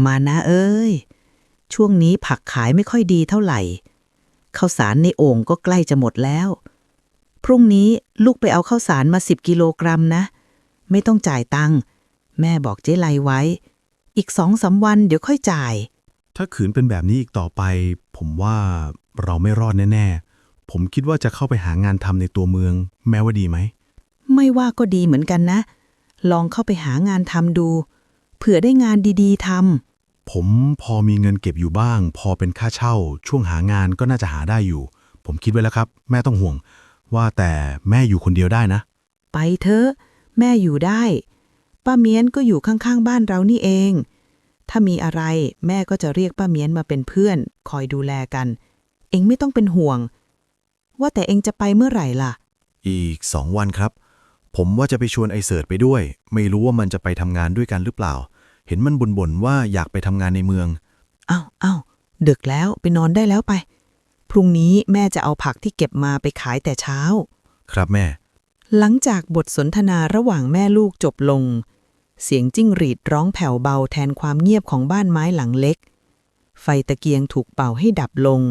มานะเอ้ยช่วงนี้ผักขายไม่ค่อยดีเท่าไหร่ข้าวสารในโอ่งก็ใกล้จะหมดแล้วพรุ่งนี้ลูกไปเอาข้าวสารมา10 กิโลกรัมนะไม่ต้องจ่ายตังค์แม่บอกเจ๊ไลไว้อีก2-3 วันเดี๋ยวค่อยจ่ายถ้าขืนเป็นแบบนี้อีกต่อไปผมว่าเราไม่รอดแน่ๆผมคิดว่าจะเข้าไปหางานทำในตัวเมืองแม้ว่าดีไหมไม่ว่าก็ดีเหมือนกันนะลองเข้าไปหางานทำดูเผื่อได้งานดีๆทผมพอมีเงินเก็บอยู่บ้างพอเป็นค่าเช่าช่วงหางานก็น่าจะหาได้อยู่ผมคิดไว้แล้วครับแม่ต้องห่วงว่าแต่แม่อยู่คนเดียวได้นะำไปเถอะแม่อยู่ได้ป้าเมียนก็อยู่ข้างๆบ้านเรานี่เองถ้ามีอะไรแม่ก็จะเรียกป้าเมียนมาเป็นเพื่อนคอยดูแลกันเอ็งไม่ต้องเป็นห่วงว่าแต่เอ็งจะไปเมื่อไหร่ล่ะอีก2 วันครับผมว่าจะไปชวนไอเสิร์ตไปด้วยไม่รู้ว่ามันจะไปทำงานด้วยกันหรือเปล่าเห็นมันบ่นๆว่าอยากไปทำงานในเมืองอ้าวดึกแล้วไปนอนได้แล้วไปพรุ่งนี้แม่จะเอาผักที่เก็บมาไปขายแต่เช้าครับแม่หลังจากบทสนทนาระหว่างแม่ลูกจบลงเสียงจิ้งหรีดร้องแผ่วเบาแทนความเงียบของบ้านไม้หลังเล็กไฟตะเกียงถูกเป่าให้ดับลง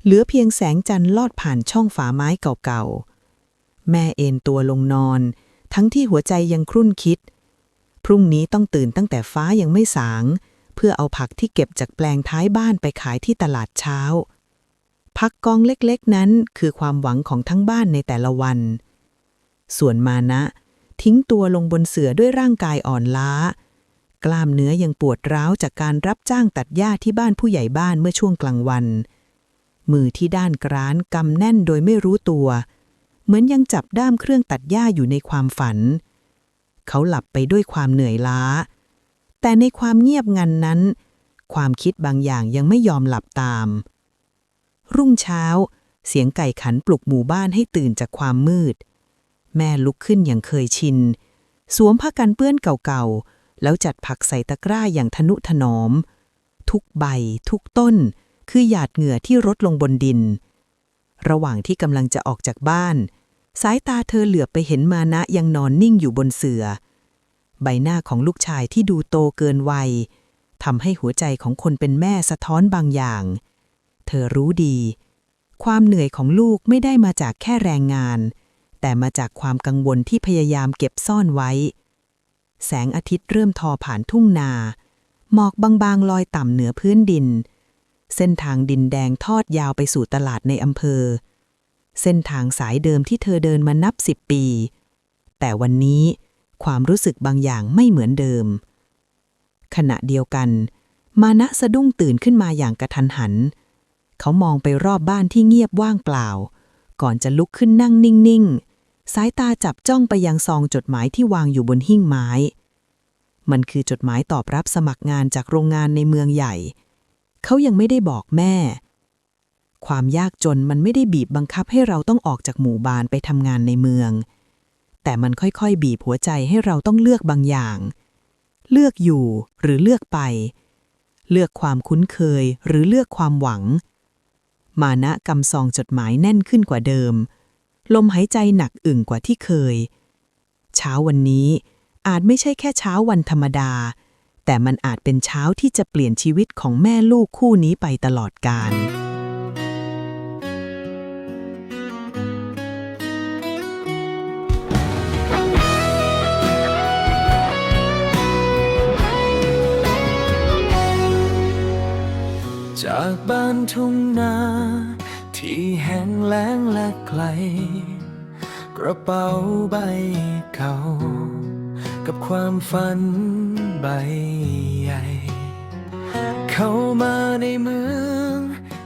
เหลือเพียงแสงจันทร์ลอดผ่านช่องฝาไม้เก่าๆแม่เอนตัวลงนอนทั้งที่หัวใจยังครุ่นคิดพรุ่งนี้ต้องตื่นตั้งแต่ฟ้ายังไม่สางเพื่อเอาผักที่เก็บจากแปลงท้ายบ้านไปขายที่ตลาดเช้าผักกองเล็กๆนั้นคือความหวังของทั้งบ้านในแต่ละวันส่วนมานะทิ้งตัวลงบนเสื่อด้วยร่างกายอ่อนล้ากล้ามเนื้อยังปวดร้าวจากการรับจ้างตัดหญ้าที่บ้านผู้ใหญ่บ้านเมื่อช่วงกลางวันมือที่ด้านกร้านกำแน่นโดยไม่รู้ตัวเหมือนยังจับด้ามเครื่องตัดหญ้าอยู่ในความฝันเขาหลับไปด้วยความเหนื่อยล้าแต่ในความเงียบงันนั้นความคิดบางอย่างยังไม่ยอมหลับตามรุ่งเช้าเสียงไก่ขันปลุกหมู่บ้านให้ตื่นจากความมืดแม่ลุกขึ้นอย่างเคยชินสวมผ้ากันเปื้อนเก่าๆแล้วจัดผักใส่ตะกร้าอย่างทนุถนอมทุกใบทุกต้นคือหยาดเหงื่อที่รดลงบนดินระหว่างที่กำลังจะออกจากบ้านสายตาเธอเหลือบไปเห็นมานะยังนอนนิ่งอยู่บนเสื่อใบหน้าของลูกชายที่ดูโตเกินวัยทำให้หัวใจของคนเป็นแม่สะท้อนบางอย่างเธอรู้ดีความเหนื่อยของลูกไม่ได้มาจากแค่แรงงานแต่มาจากความกังวลที่พยายามเก็บซ่อนไว้แสงอาทิตย์เริ่มทอผ่านทุ่งนาหมอกบางๆลอยต่ำเหนือพื้นดินเส้นทางดินแดงทอดยาวไปสู่ตลาดในอำเภอเส้นทางสายเดิมที่เธอเดินมานับ10 ปีแต่วันนี้ความรู้สึกบางอย่างไม่เหมือนเดิมขณะเดียวกันมานะสะดุ้งตื่นขึ้นมาอย่างกระทันหันเขามองไปรอบบ้านที่เงียบว่างเปล่าก่อนจะลุกขึ้นนั่งนิ่งๆสายตาจับจ้องไปยังซองจดหมายที่วางอยู่บนหิ้งไม้มันคือจดหมายตอบรับสมัครงานจากโรงงานในเมืองใหญ่เขายังไม่ได้บอกแม่ความยากจนมันไม่ได้บีบบังคับให้เราต้องออกจากหมู่บ้านไปทำงานในเมืองแต่มันค่อยๆบีบหัวใจให้เราต้องเลือกบางอย่างเลือกอยู่หรือเลือกไปเลือกความคุ้นเคยหรือเลือกความหวังมานะกำซองจดหมายแน่นขึ้นกว่าเดิมลมหายใจหนักอึ่งกว่าที่เคยเช้าวันนี้อาจไม่ใช่แค่เช้าวันธรรมดาแต่มันอาจเป็นเช้าที่จะเปลี่ยนชีวิตของแม่ลูกคู่นี้ไปตลอดกาลจากบ้านทุ่งนาที่แห้งแล้งและไกลกระเป๋าใบเก่ากับความฝันใบใหญ่เข้ามาในเมือง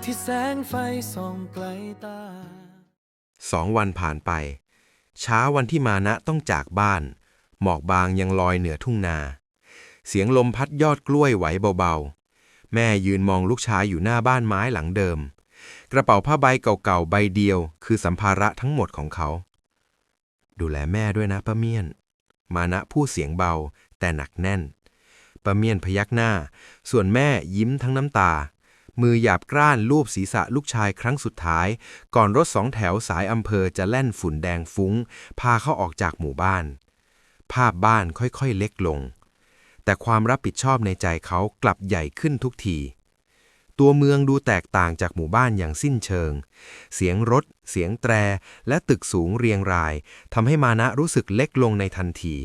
ที่แสงไฟส่องไกลตา2 วันผ่านไปเช้าวันที่มานะต้องจากบ้านหมอกบางยังลอยเหนือทุ่งนาเสียงลมพัดยอดกล้วยไหวเบาๆแม่ยืนมองลูกชายอยู่หน้าบ้านไม้หลังเดิมกระเป๋าผ้าใบเก่าๆใบเดียวคือสัมภาระทั้งหมดของเขาดูแลแม่ด้วยนะป้าเมียนมานะพูดเสียงเบาแต่หนักแน่นป้าเมียนพยักหน้าส่วนแม่ยิ้มทั้งน้ำตามือหยาบกร้านลูบศีรษะลูกชายครั้งสุดท้ายก่อนรถ2 แถวสายอำเภอจะแล่นฝุ่นแดงฟุ้งพาเขาออกจากหมู่บ้านภาพบ้านค่อยๆเล็กลง แต่ความรับผิดชอบในใจเขากลับใหญ่ขึ้นทุกที ตัวเมืองดูแตกต่างจากหมู่บ้านอย่างสิ้นเชิง เสียงรถ เสียงแตร และตึกสูงเรียงรายทำให้มานะรู้สึกเล็กลงในทันที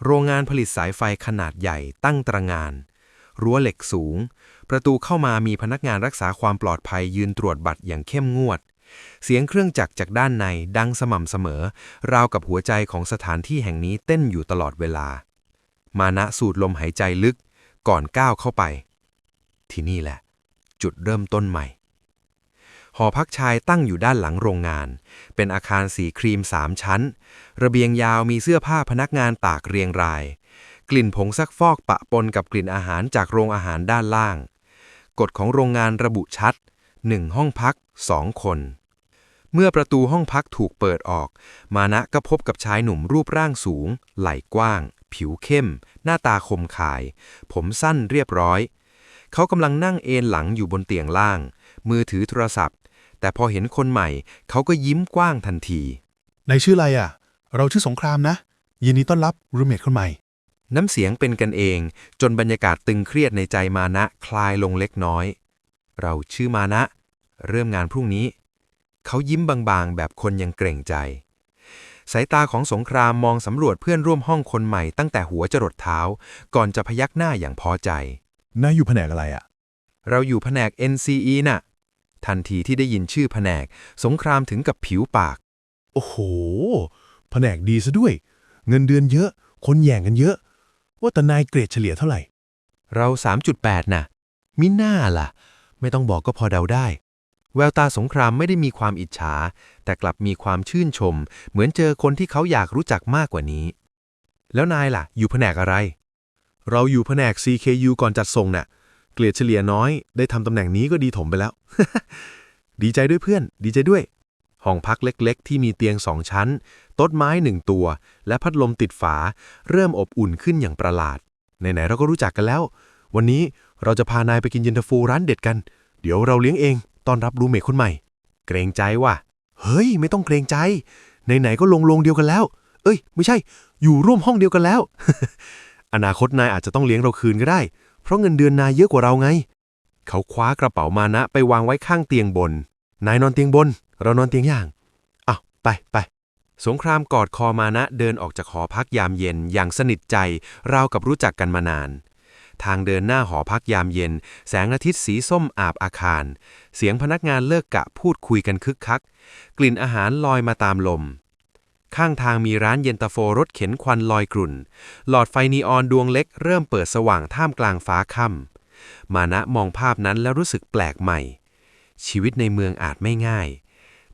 โรงงานผลิตสายไฟขนาดใหญ่ตั้งตระหง่าน รั้วเหล็กสูง ประตูเข้ามามีพนักงานรักษาความปลอดภัยยืนตรวจบัตรอย่างเข้มงวด เสียงเครื่องจักรจากด้านในดังสม่ำเสมอ ราวกับหัวใจของสถานที่แห่งนี้เต้นอยู่ตลอดเวลา มานะสูดลมหายใจลึกก่อนก้าวเข้าไป ที่นี่แหละ จุดเริ่มต้นใหม่ หอพักชายตั้งอยู่ด้านหลังโรงงาน เป็นอาคารสีครีม3 ชั้น ระเบียงยาวมีเสื้อผ้าพนักงานตากเรียงราย กลิ่นผงซักฟอกปะปนกับกลิ่นอาหารจากโรงอาหารด้านล่าง กฎของโรงงานระบุชัด 1 ห้องพัก 2 คน เมื่อประตูห้องพักถูกเปิดออก มานะก็พบกับชายหนุ่มรูปร่างสูง ไหล่กว้าง ผิวเข้ม หน้าตาคมข่าย ผมสั้นเรียบร้อย เขากำลังนั่งเอนหลังอยู่บนเตียงล่าง มือถือโทรศัพท์ แต่พอเห็นคนใหม่ เขาก็ยิ้มกว้างทันที นายชื่ออะไรอ่ะ เราชื่อสงครามนะ ยินดีต้อนรับรูมเมทคนใหม่ น้ำเสียงเป็นกันเอง จนบรรยากาศตึงเครียดในใจมานะคลายลงเล็กน้อย เราชื่อมานะ เริ่มงานพรุ่งนี้ เขายิ้มบางๆแบบคนยังเกรงใจ สายตาของสงครามมองสำรวจเพื่อนร่วมห้องคนใหม่ตั้งแต่หัวจรดเท้า ก่อนจะพยักหน้าอย่างพอใจ นายอยู่แผนกอะไรอ่ะ เราอยู่แผนก NCE น่ะ ทันทีที่ได้ยินชื่อแผนก สงครามถึงกับผิวปาก โอ้โห แผนกดีซะด้วย เงินเดือนเยอะ คนแย่งกันเยอะ ว่าแต่นายเกรดเฉลี่ยเท่าไหร่ เรา 3.8 น่ะ มิน่าล่ะ ไม่ต้องบอกก็พอเดาได้ แววตาสงครามไม่ได้มีความอิจฉา แต่กลับมีความชื่นชม เหมือนเจอคนที่เขาอยากรู้จักมากกว่านี้ แล้วนายล่ะ อยู่แผนกอะไร เราอยู่แผนก CKU ก่อนจัดส่งน่ะ เกรดเฉลี่ยน้อย ได้ทำตำแหน่งนี้ก็ดีถมไปแล้ว ดีใจด้วยเพื่อน ดีใจด้วย ห้องพักเล็กๆที่มีเตียง2 ชั้น โต๊ะไม้1 ตัว และพัดลมติดฝา เริ่มอบอุ่นขึ้นอย่างประหลาด ไหนๆเราก็รู้จักกันแล้ว วันนี้เราจะพานายไปกินเย็นตาโฟร้านเด็ดกัน เดี๋ยวเราเลี้ยงเองต้อนรับรูมเมทคนใหม่ เกรงใจว่ะ เฮ้ย ไม่ต้องเกรงใจ ไหนๆก็ลงเดียวกันแล้ว เอ้ย ไม่ใช่ อยู่ร่วมห้องเดียวกันแล้ว อนาคตนายอาจจะต้องเลี้ยงเราคืนก็ได้ เพราะเงินเดือนนายเยอะกว่าเราไง เขาคว้ากระเป๋ามานะไปวางไว้ข้างเตียงบน นายนอนเตียงบน เรานอนเตียงย่างอ้าวไป สงครามกอดคอมานะเดินออกจากหอพักยามเย็นอย่างสนิทใจราวกับรู้จักกันมานาน ทางเดินหน้าหอพักยามเย็นแสงอาทิตย์สีส้มอาบอาคาร เสียงพนักงานเลิกกะพูดคุยกันคึกคัก กลิ่นอาหารลอยมาตามลม ข้างทางมีร้านเย็นตาโฟรถเข็นควันลอยกรุ่น หลอดไฟนีออนดวงเล็กเริ่มเปิดสว่างท่ามกลางฟ้าค่ำมานะมองภาพนั้นแล้วรู้สึกแปลกใหม่ ชีวิตในเมืองอาจไม่ง่าย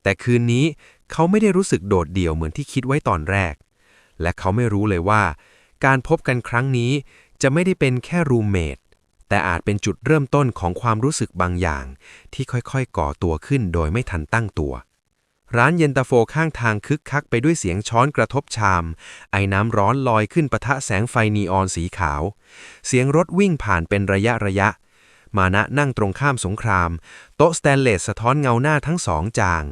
แต่คืนนี้เขาไม่ได้รู้สึกโดดเดี่ยวเหมือนที่คิดไว้ตอนแรก และเขาไม่รู้เลยว่า การพบกันครั้งนี้จะไม่ได้เป็นแค่รูมเมท แต่อาจเป็นจุดเริ่มต้นของความรู้สึกบางอย่างที่ค่อยๆก่อตัวขึ้นโดยไม่ทันตั้งตัว ร้านเย็นตาโฟข้างทางคึกคักไปด้วยเสียงช้อนกระทบชาม ไอน้ำร้อนลอยขึ้นปะทะแสงไฟนีออนสีขาว เสียงรถวิ่งผ่านเป็นระยะ มานะนั่งตรงข้ามสงคราม โต๊ะสแตนเลสสะท้อนเงาหน้าทั้ง2 จาง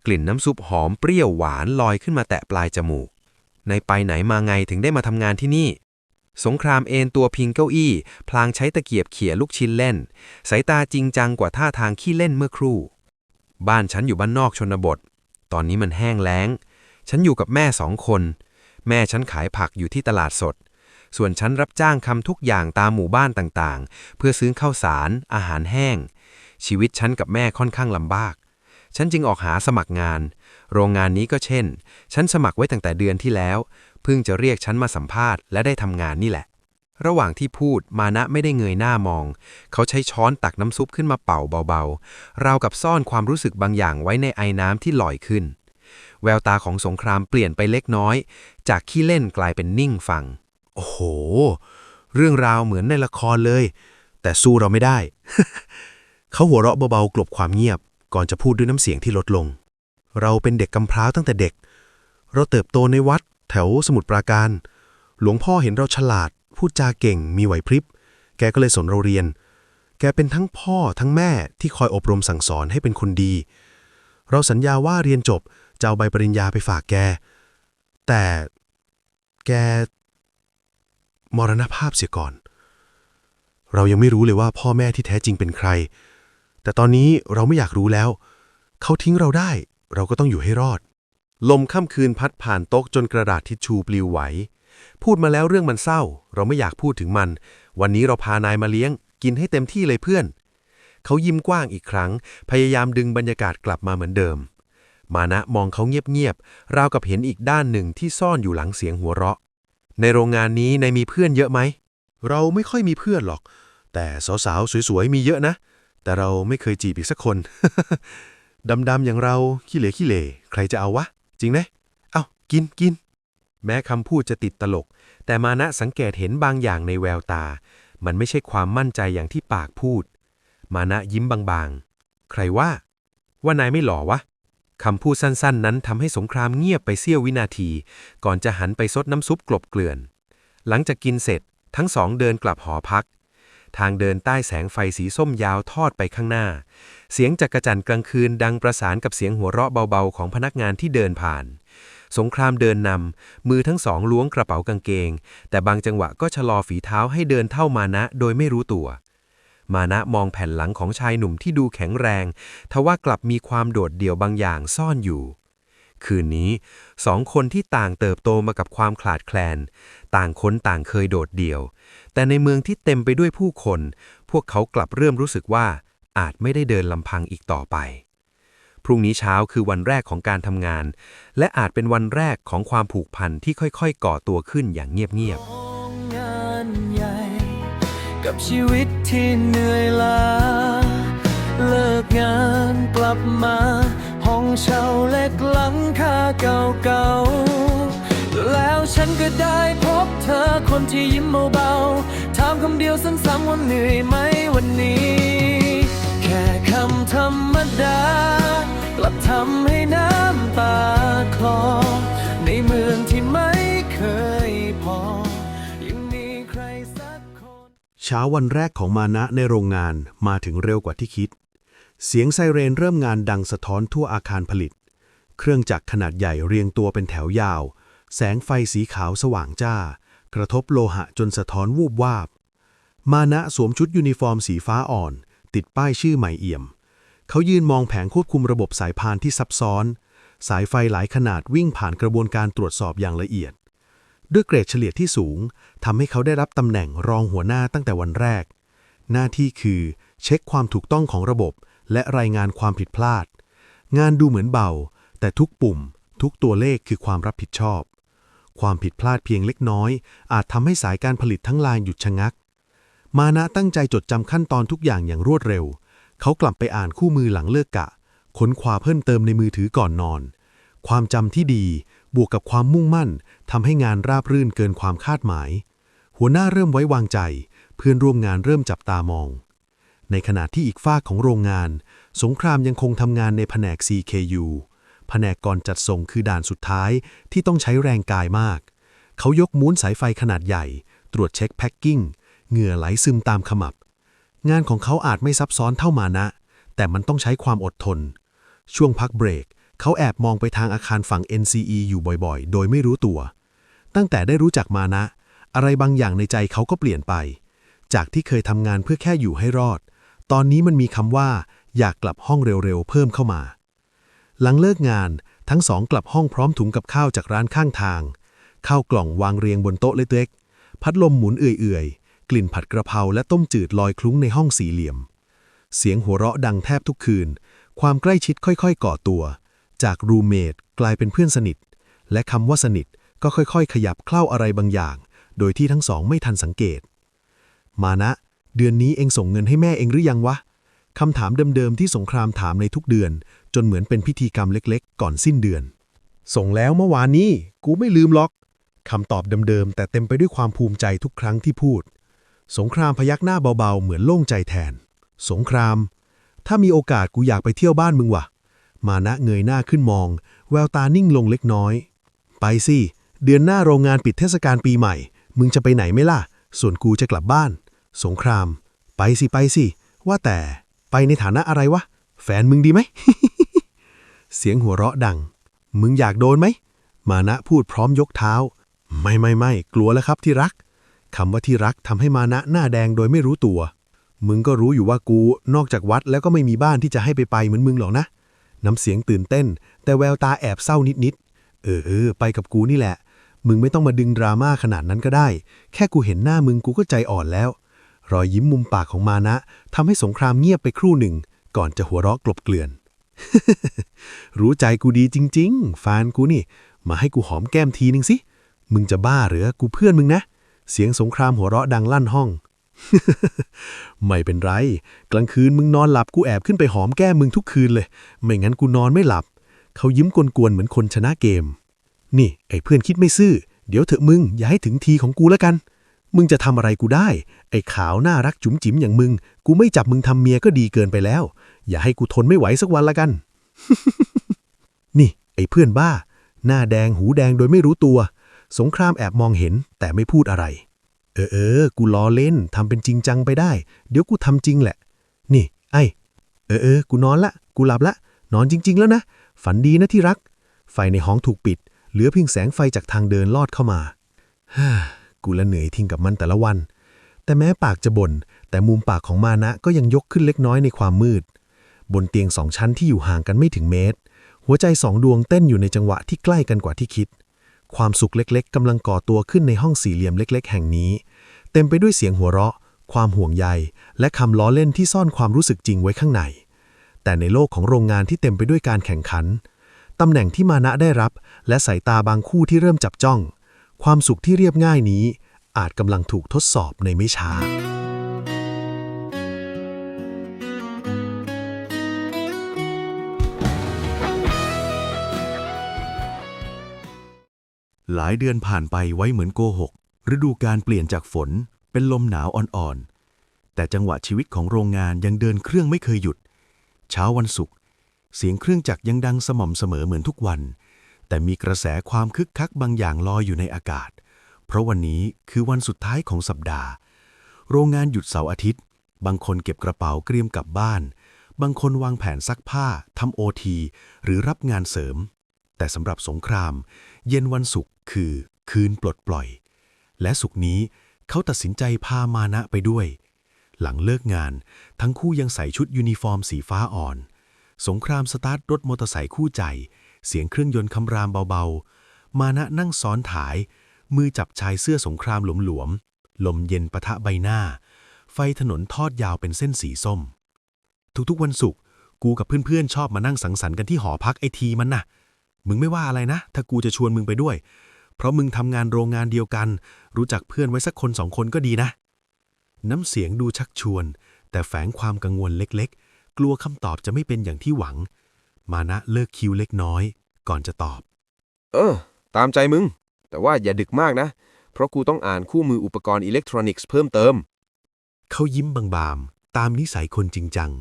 กลิ่นน้ำซุปหอมเปรี้ยวหวานลอยขึ้นมาแตะปลายจมูก ในไปไหนมาไงถึงได้มาทำงานที่นี่ สงครามเอนตัวพิงเก้าอี้พลางใช้ตะเกียบเขี่ยลูกชิ้นเล่น สายตาจริงจังกว่าท่าทางขี้เล่นเมื่อครู่ บ้านฉันอยู่บ้านนอกชนบท ตอนนี้มันแห้งแล้ง ฉันอยู่กับแม่2 คน แม่ฉันขายผักอยู่ที่ตลาดสด ส่วนฉันรับจ้างทำทุกอย่างตามหมู่บ้านต่างๆเพื่อซื้อข้าวสารอาหารแห้ง ชีวิตฉันกับแม่ค่อนข้างลำบาก ฉันจึงออกหาสมัครงาน โรงงานนี้ก็เช่น ฉันสมัครไว้ตั้งแต่เดือนที่แล้ว เพิ่งจะเรียกฉันมาสัมภาษณ์และได้ทำงานนี่แหละ ระหว่างที่พูดมานะไม่ได้เงยหน้ามอง เขาใช้ช้อนตักน้ำซุปขึ้นมาเป่าเบาๆราวกับซ่อนความรู้สึกบางอย่างไว้ในไอน้ำที่ลอยขึ้น แววตาของสงครามเปลี่ยนไปเล็กน้อย จากขี้เล่นกลายเป็นนิ่งฟัง โอ้โห เรื่องราวเหมือนในละครเลย แต่สู้เราไม่ได้ เขาหัวเราะเบาๆกลบความเงียบก่อนจะพูดด้วยน้ำเสียงที่ลดลง เราเป็นเด็กกำพร้าตั้งแต่เด็ก เราเติบโตในวัดแถวสมุทรปราการ หลวงพ่อเห็นเราฉลาดพูดจาเก่งมีไหวพริบ แกก็เลยสอนเราเรียน แกเป็นทั้งพ่อทั้งแม่ที่คอยอบรมสั่งสอนให้เป็นคนดี เราสัญญาว่าเรียนจบจะเอาใบปริญญาไปฝากแก แต่แก มรณภาพเสียก่อนเรายังไม่รู้เลยว่าพ่อแม่ที่แท้จริงเป็นใครแต่ตอนนี้เราไม่อยากรู้แล้วเขาทิ้งเราได้เราก็ต้องอยู่ให้รอดลมค่ำคืนพัดผ่านโต๊ะจนกระดาษทิชชูปลิวไหวพูดมาแล้วเรื่องมันเศร้าเราไม่อยากพูดถึงมันวันนี้เราพานายมาเลี้ยงกินให้เต็มที่เลยเพื่อนเขายิ้มกว้างอีกครั้งพยายามดึงบรรยากาศกลับมาเหมือนเดิมมานะมองเขาเงียบๆราวกับเห็นอีกด้านหนึ่งที่ซ่อนอยู่หลังเสียงหัวเราะในโรงงานนี้นายมีเพื่อนเยอะไหมเราไม่ค่อยมีเพื่อนหรอกแต่สาวๆสวยๆมีเยอะนะแต่เราไม่เคยจีบอีกสักคน ดำๆอย่างเราขี้เหร่ใครจะเอาวะจริงไหมเอ้ากินแม้คำพูดจะติดตลกแต่มานะสังเกตเห็นบางอย่างในแววตามันไม่ใช่ความมั่นใจอย่างที่ปากพูดมานะยิ้มบางๆใครว่านายไม่หล่อวะคำพูดสั้นๆนั้นทำให้สงครามเงียบไปเสี้ยววินาทีก่อนจะหันไปซดน้ำซุปกลบเกลื่อนหลังจากกินเสร็จทั้งสองเดินกลับหอพักทางเดินใต้แสงไฟสีส้มยาวทอดไปข้างหน้าเสียงจักระจั่นกลางคืนดังประสานกับเสียงหัวเราะเบาๆของพนักงานที่เดินผ่านสงครามเดินนำมือทั้งสองล้วงกระเป๋ากางเกงแต่บางจังหวะก็ชะลอฝีเท้าให้เดินเท่ามานะโดยไม่รู้ตัวมานะมองแผ่นหลังของชายหนุ่มที่ดูแข็งแรงทว่ากลับมีความโดดเดี่ยวบางอย่างซ่อนอยู่คืนนี้สองคนที่ต่างเติบโตมากับความขาดแคลนต่างคนต่างเคยโดดเดี่ยวแต่ในเมืองที่เต็มไปด้วยผู้คนพวกเขากลับเริ่มรู้สึกว่าอาจไม่ได้เดินลำพังอีกต่อไปพรุ่งนี้เช้าคือวันแรกของการทำงานและอาจเป็นวันแรกของความผูกพันที่ค่อยๆก่อตัวขึ้นอย่างเงียบงานใหญ่กับชีวิตที่เหนื่อยล้าเลิกงานกลับมาห้องเช่าเล็กหลังคาเก่าๆแล้วฉันก็ได้พบเธอคนที่ยิ้มเบาๆถามคำเดียวซ้ำๆว่าเหนื่อยไหมวันนี้แค่คำธรรมดากลับทำให้น้ำตาคลอในเมืองที่ไม่เคยพอยังมีใครสักคน ๆเช้าวันแรกของมานะในโรงงานมาถึงเร็วกว่าที่คิดเสียงไซเรนเริ่มงานดังสะท้อนทั่วอาคารผลิตเครื่องจักรขนาดใหญ่เรียงตัวเป็นแถวยาวแสงไฟสีขาวสว่างจ้ากระทบโลหะจนสะท้อนวูบวาบมานะสวมชุดยูนิฟอร์มสีฟ้าอ่อนติดป้ายชื่อใหม่เอี่ยมเขายืนมองแผงควบคุมระบบสายพานที่ซับซ้อนสายไฟหลายขนาดวิ่งผ่านกระบวนการตรวจสอบอย่างละเอียดด้วยเกรดเฉลี่ยที่สูงทำให้เขาได้รับตำแหน่งรองหัวหน้าตั้งแต่วันแรกหน้าที่คือเช็คความถูกต้องของระบบและรายงานความผิดพลาดงานดูเหมือนเบาแต่ทุกปุ่มทุกตัวเลขคือความรับผิดชอบความผิดพลาดเพียงเล็กน้อยอาจทำให้สายการผลิตทั้งลายหยุดชะงักมานะตั้งใจจดจำขั้นตอนทุกอย่างอย่างรวดเร็วเขากลับไปอ่านคู่มือหลังเลิกกะค้นคว้าเพิ่มเติมในมือถือก่อนนอนความจำที่ดีบวกกับความมุ่งมั่นทำให้งานราบรื่นเกินความคาดหมายหัวหน้าเริ่มไว้วางใจเพื่อนร่วมงานเริ่มจับตามองในขณะที่อีกฝ้าของโรงงานสงครามยังคงทำงานในแผนก CKU แผนกก่อนจัดส่งคือด่านสุดท้ายที่ต้องใช้แรงกายมากเขายกม้วนสายไฟขนาดใหญ่ตรวจเช็คแพ็คกิ้งเหงื่อไหลซึมตามขมับงานของเขาอาจไม่ซับซ้อนเท่ามานะแต่มันต้องใช้ความอดทนช่วงพักเบรกเขาแอบมองไปทางอาคารฝั่ง NCE อยู่บ่อยๆโดยไม่รู้ตัวตั้งแต่ได้รู้จักมานะอะไรบางอย่างในใจเขาก็เปลี่ยนไปจากที่เคยทำงานเพื่อแค่อยู่ให้รอดตอนนี้มันมีคำว่าอยากกลับห้องเร็วๆเพิ่มเข้ามาหลังเลิกงานทั้งสองกลับห้องพร้อมถุงกับข้าวจากร้านข้างทางข้าวกล่องวางเรียงบนโต๊ะเล็กๆพัดลมหมุนเอื่อยๆกลิ่นผัดกระเพราและต้มจืดลอยคลุ้งในห้องสี่เหลี่ยมเสียงหัวเราะดังแทบทุกคืนความใกล้ชิดค่อยๆก่อตัวจากรูเมทกลายเป็นเพื่อนสนิทและคำว่าสนิทก็ค่อยๆขยับเข้าอะไรบางอย่างโดยที่ทั้งสองไม่ทันสังเกตมานะเดือนนี้เองส่งเงินให้แม่เองหรือยังวะคำถามเดิมๆที่สงครามถามในทุกเดือนจนเหมือนเป็นพิธีกรรมเล็กๆก่อนสิ้นเดือนส่งแล้วเมื่อวานนี้กูไม่ลืมหรอกคำตอบเดิมๆแต่เต็มไปด้วยความภูมิใจทุกครั้งที่พูดสงครามพยักหน้าเบาๆเหมือนโล่งใจแทนสงครามถ้ามีโอกาสกูอยากไปเที่ยวบ้านมึงว่ะมานะเงยหน้าขึ้นมองแววตานิ่งลงเล็กน้อยไปสิเดือนหน้าโรงงานปิดเทศกาลปีใหม่มึงจะไปไหนไหมล่ะส่วนกูจะกลับบ้านสงครามไปสิว่าแต่ไปในฐานะอะไรวะแฟนมึงดีไหม เสียงหัวเราะดังมึงอยากโดนไหมมานะพูดพร้อมยกเท้าไม่กลัวแล้วครับที่รัก คำว่าที่รักทำให้มานะหน้าแดงโดยไม่รู้ตัว มึงก็รู้อยู่ว่ากูนอกจากวัดแล้วก็ไม่มีบ้านที่จะให้ไปเหมือนมึงหรอกนะ น้ำเสียงตื่นเต้นแต่แววตาแอบเศร้านิดๆไปกับกูนี่แหละมึงไม่ต้องมาดึงดราม่าขนาดนั้นก็ได้แค่กูเห็นหน้ามึงกูก็ใจอ่อนแล้วรอยยิ้มมุมปากของมานะทำให้สงครามเงียบไปครู่หนึ่งก่อนจะหัวเราะกลบเกลื่อน รู้ใจกูดีจริงๆแฟนกูนี่มาให้กูหอมแก้มทีนึงสิมึงจะบ้าหรือกูเพื่อนมึงนะเสียงสงครามหัวเราะดังลั่นห้อง ไม่เป็นไรกลางคืนมึงนอนหลับกูแอบขึ้นไปหอมแก้มมึงทุกคืนเลยไม่งั้นกูนอนไม่หลับเขายิ้มกวนๆเหมือนคนชนะเกมนี่ไอ้เพื่อนคิดไม่ซื่อเดี๋ยวเถอะมึงอย่าให้ถึงทีของกูแล้วกันมึงจะทำอะไรกูได้ไอ้ขาวน่ารักจุ๋มจิ๋มอย่างมึงกูไม่จับมึงทำเมียก็ดีเกินไปแล้วอย่าให้กูทนไม่ไหวสักวันละกัน นี่ไอ้เพื่อนบ้าหน้าแดงหูแดงโดยไม่รู้ตัวสงครามแอบมองเห็นแต่ไม่พูดอะไรกูล้อเล่นทำเป็นจริงจังไปได้เดี๋ยวกูทำจริงแหละนี่ไอ้กูนอนละกูหลับละนอนจริงๆแล้วนะฝันดีนะที่รักไฟในห้องถูกปิดเหลือเพียงแสงไฟจากทางเดินลอดเข้ามากูละเหนื่อยทิ้งกับมันแต่ละวันแต่แม้ปากจะบ่นแต่มุมปากของมานะก็ยังยกขึ้นเล็กน้อยในความมืดบนเตียง2 ชั้นที่อยู่ห่างกันไม่ถึงเมตรหัวใจ2 ดวงเต้นอยู่ในจังหวะที่ใกล้กันกว่าที่คิดความสุขเล็กๆกำลังก่อตัวขึ้นในห้องสี่เหลี่ยมเล็กๆแห่งนี้เต็มไปด้วยเสียงหัวเราะความห่วงใยและคำล้อเล่นที่ซ่อนความรู้สึกจริงไว้ข้างในแต่ในโลกของโรงงานที่เต็มไปด้วยการแข่งขันตำแหน่งที่มานะได้รับและสายตาบางคู่ที่เริ่มจับจ้องความสุขที่เรียบง่ายนี้อาจกำลังถูกทดสอบในไม่ช้าหลายเดือนผ่านไปไว้เหมือนโกหกฤดูกาลเปลี่ยนจากฝนเป็นลมหนาวอ่อนๆแต่จังหวะชีวิตของโรงงานยังเดินเครื่องไม่เคยหยุดเช้าวันศุกร์เสียงเครื่องจักรยังดังสม่ำเสมอเหมือนทุกวันแต่มีกระแสความคึกคักบางอย่างลอยอยู่ในอากาศเพราะวันนี้คือวันสุดท้ายของสัปดาห์โรงงานหยุดเสาร์อาทิตย์บางคนเก็บกระเป๋าเตรียมกลับบ้านบางคนวางแผนซักผ้าทำOTหรือรับงานเสริมแต่สำหรับสงครามเย็นวันศุกร์คือคืนปลดปล่อยและศุกร์นี้เขาตัดสินใจพามานะไปด้วยหลังเลิกงานทั้งคู่ยังใส่ชุดยูนิฟอร์มสีฟ้าอ่อนสงครามสตาร์ทรถมอเตอร์ไซค์คู่ใจเสียงเครื่องยนต์คำรามเบาๆมานะนั่งซ้อนท้ายมือจับชายเสื้อสงครามหลวมๆลมเย็นปะทะใบหน้าไฟถนนทอดยาวเป็นเส้นสีส้มทุกๆวันศุกร์กูกับเพื่อนๆชอบมานั่งสังสรรค์กันที่หอพักไอทีมันนะมึงไม่ว่าอะไรนะถ้ากูจะชวนมึงไปด้วยเพราะมึงทำงานโรงงานเดียวกันรู้จักเพื่อนไว้สักคน2 คนก็ดีนะน้ำเสียงดูชักชวนแต่แฝงความกังวลเล็กๆกลัวคำตอบจะไม่เป็นอย่างที่หวังมานะเลิกคิวเล็กน้อยก่อนจะตอบตามใจมึงแต่ว่าอย่าดึกมากนะเพราะกูต้องอ่านคู่มืออุปกรณ์อิเล็กทรอนิกส์เพิ่มเติมเขายิ้มบางๆตามนิสัยคนจริงจัง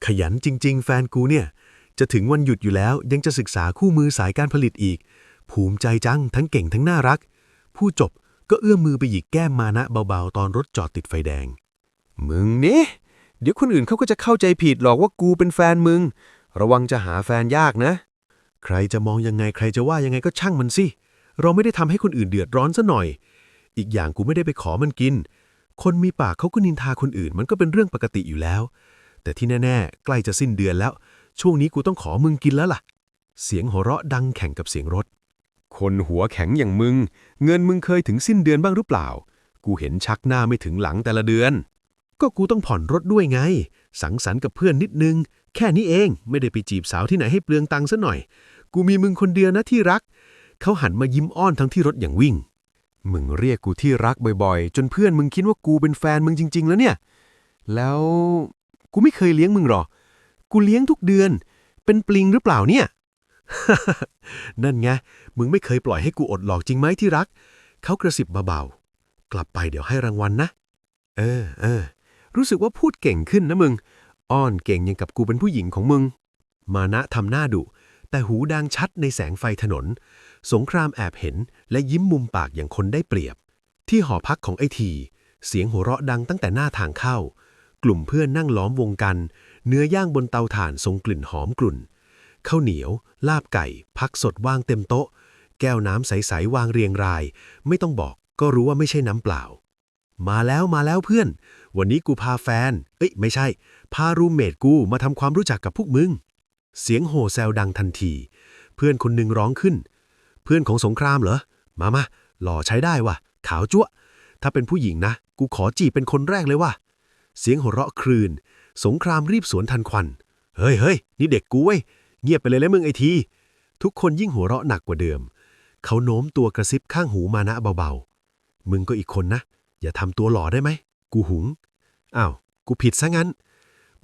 ขยันจริงๆแฟนกูเนี่ยจะถึงวันหยุดอยู่แล้วยังจะศึกษาคู่มือสายการผลิตอีกภูมิใจจังทั้งเก่งทั้งน่ารักผู้จบก็เอื้อมมือไปหยิกแก้มมานะเบาๆตอนรถจอดติดไฟแดงมึงนี่เดี๋ยวคนอื่นเขาก็จะเข้าใจผิดหรอกว่ากูเป็นแฟนมึงระวังจะหาแฟนยากนะใครจะมองยังไงใครจะว่ายังไงก็ช่างมันสิเราไม่ได้ทำให้คนอื่นเดือดร้อนซะหน่อยอีกอย่างกูไม่ได้ไปขอมันกินคนมีปากเขาก็นินทาคนอื่นมันก็เป็นเรื่องปกติอยู่แล้วแต่ที่แน่ๆใกล้จะสิ้นเดือนแล้วช่วงนี้กูต้องขอมึงกินแล้วล่ะเสียงหัวเราะดังแข่งกับเสียงรถคนหัวแข็งอย่างมึงเงินมึงเคยถึงสิ้นเดือนบ้างหรือเปล่ากูเห็นชักหน้าไม่ถึงหลังแต่ละเดือนก็กูต้องผ่อนรถด้วยไงสังสรรค์กับเพื่อนนิดนึงแค่นี้เองไม่ได้ไปจีบสาวที่ไหนให้เปลืองตังค์ซะหน่อยกูมีมึงคนเดียวนะที่รักเขาหันมายิ้มอ้อนทั้งที่รถอย่างวิ่งมึงเรียกกูที่รักบ่อยๆจนเพื่อนมึงคิดว่ากูเป็นแฟนมึงจริงๆแล้วเนี่ยแล้วกูไม่เคยเลี้ยงมึงหรอกูเลี้ยงทุกเดือนเป็นปลิงหรือเปล่าเนี่ย นั่นไงมึงไม่เคยปล่อยให้กูอดหลอกจริงไหมที่รักเขากระซิบเบาๆกลับไปเดี๋ยวให้รางวัลนะรู้สึกว่าพูดเก่งขึ้นนะมึงอ้อนเก่งยังกับกูเป็นผู้หญิงของมึงมานะทำหน้าดุแต่หูดังชัดในแสงไฟถนนสงครามแอบเห็นและยิ้มมุมปากอย่างคนได้เปรียบที่หอพักของไอทีเสียงหัวเราะดังตั้งแต่หน้าทางเข้ากลุ่มเพื่อนนั่งล้อมวงกันเนื้อย่างบนเตาถ่านทรงกลิ่นหอมกลุ่นข้าวเหนียวลาบไก่ผักสดวางเต็มโต๊ะแก้วน้ำใสๆวางเรียงรายไม่ต้องบอกก็รู้ว่าไม่ใช่น้ำเปล่า มาแล้วเพื่อน วันนี้กูพาแฟน ไม่ใช่ พารูมเมทกูมาทำความรู้จักกับพวกมึง เสียงโห่แซวดังทันที เพื่อนคนหนึ่งร้องขึ้น เพื่อนของสงครามเหรอ มาหล่อใช้ได้ว่ะ ขาวจั๊วะถ้าเป็นผู้หญิงนะ กูขอจีบเป็นคนแรกเลยว่ะ เสียงหัวเราะครืน สงครามรีบสวนทันควัน เฮ้ย นี่เด็กกูเว้ย เงียบไปเลยแล้วมึงไอที ทุกคนยิ่งหัวเราะหนักกว่าเดิม เขาโน้มตัวกระซิบข้างหูมานะเบาๆ มึงก็อีกคนนะ อย่าทำตัวหล่อได้ไหม กูหุง อ้าว กูผิดซะงั้น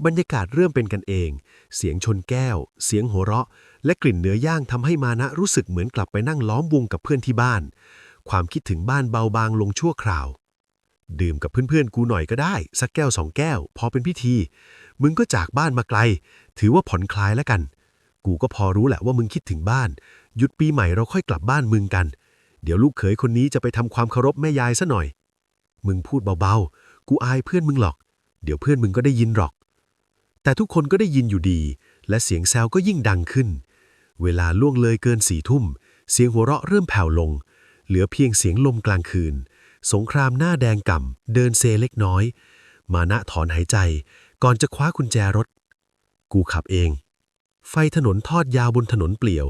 บรรยากาศเริ่มเป็นกันเอง เสียงชนแก้ว เสียงหัวเราะ และกลิ่นเนื้อย่างทำให้มานะรู้สึกเหมือนกลับไปนั่งล้อมวงกับเพื่อนที่บ้าน ความคิดถึงบ้านเบาบางลงชั่วคราว ดื่มกับเพื่อนๆกูหน่อยก็ได้ สักแก้ว2 แก้ว พอเป็นพิธี มึงก็จากบ้านมาไกล ถือว่าผ่อนคลายแล้วกัน กูก็พอรู้แหละว่ามึงคิดถึงบ้าน หยุดปีใหม่เราค่อยกลับบ้านมึงกัน เดี๋ยวลูกเขยคนนี้จะไปทำความเคารพแม่ยายซะหน่อย มึงพูดเบาๆ กูอายเพื่อนมึงหรอก เดี๋ยวเพื่อนมึงก็ได้ยินหรอก แต่ทุกคนก็ได้ยินอยู่ดี และเสียงแซวก็ยิ่งดังขึ้น เวลาล่วงเลยเกิน4 ทุ่ม เสียงหัวเราะเริ่มแผ่วลง เหลือเพียงเสียงลมกลางคืน สงครามหน้าแดงก่ำเดินเซเล็กน้อย มานะถอนหายใจ ก่อนจะคว้ากุญแจรถ กูขับเอง ไฟถนนทอดยาวบนถนนเปลี่ยว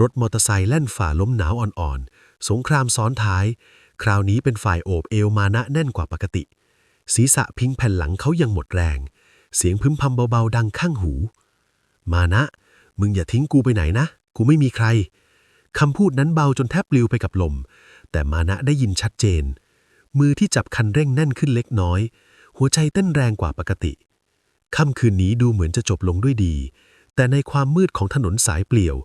รถมอเตอร์ไซค์แล่นฝ่าลมหนาวอ่อนๆ สงครามซ้อนท้าย คราวนี้เป็นฝ่ายโอบเอวมานะแน่นกว่าปกติ ศีรษะพิงแผ่นหลังเขายังหมดแรง เสียงพึมพำเบาๆดังข้างหู มานะ มึงอย่าทิ้งกูไปไหนนะ กูไม่มีใคร คำพูดนั้นเบาจนแทบปลิวไปกับลม แต่มานะได้ยินชัดเจน มือที่จับคันเร่งแน่นขึ้นเล็กน้อย หัวใจเต้นแรงกว่าปกติ ค่ำคืนนี้ดูเหมือนจะจบลงด้วยดี แต่ในความมืดของถนนสายเปลี่ยว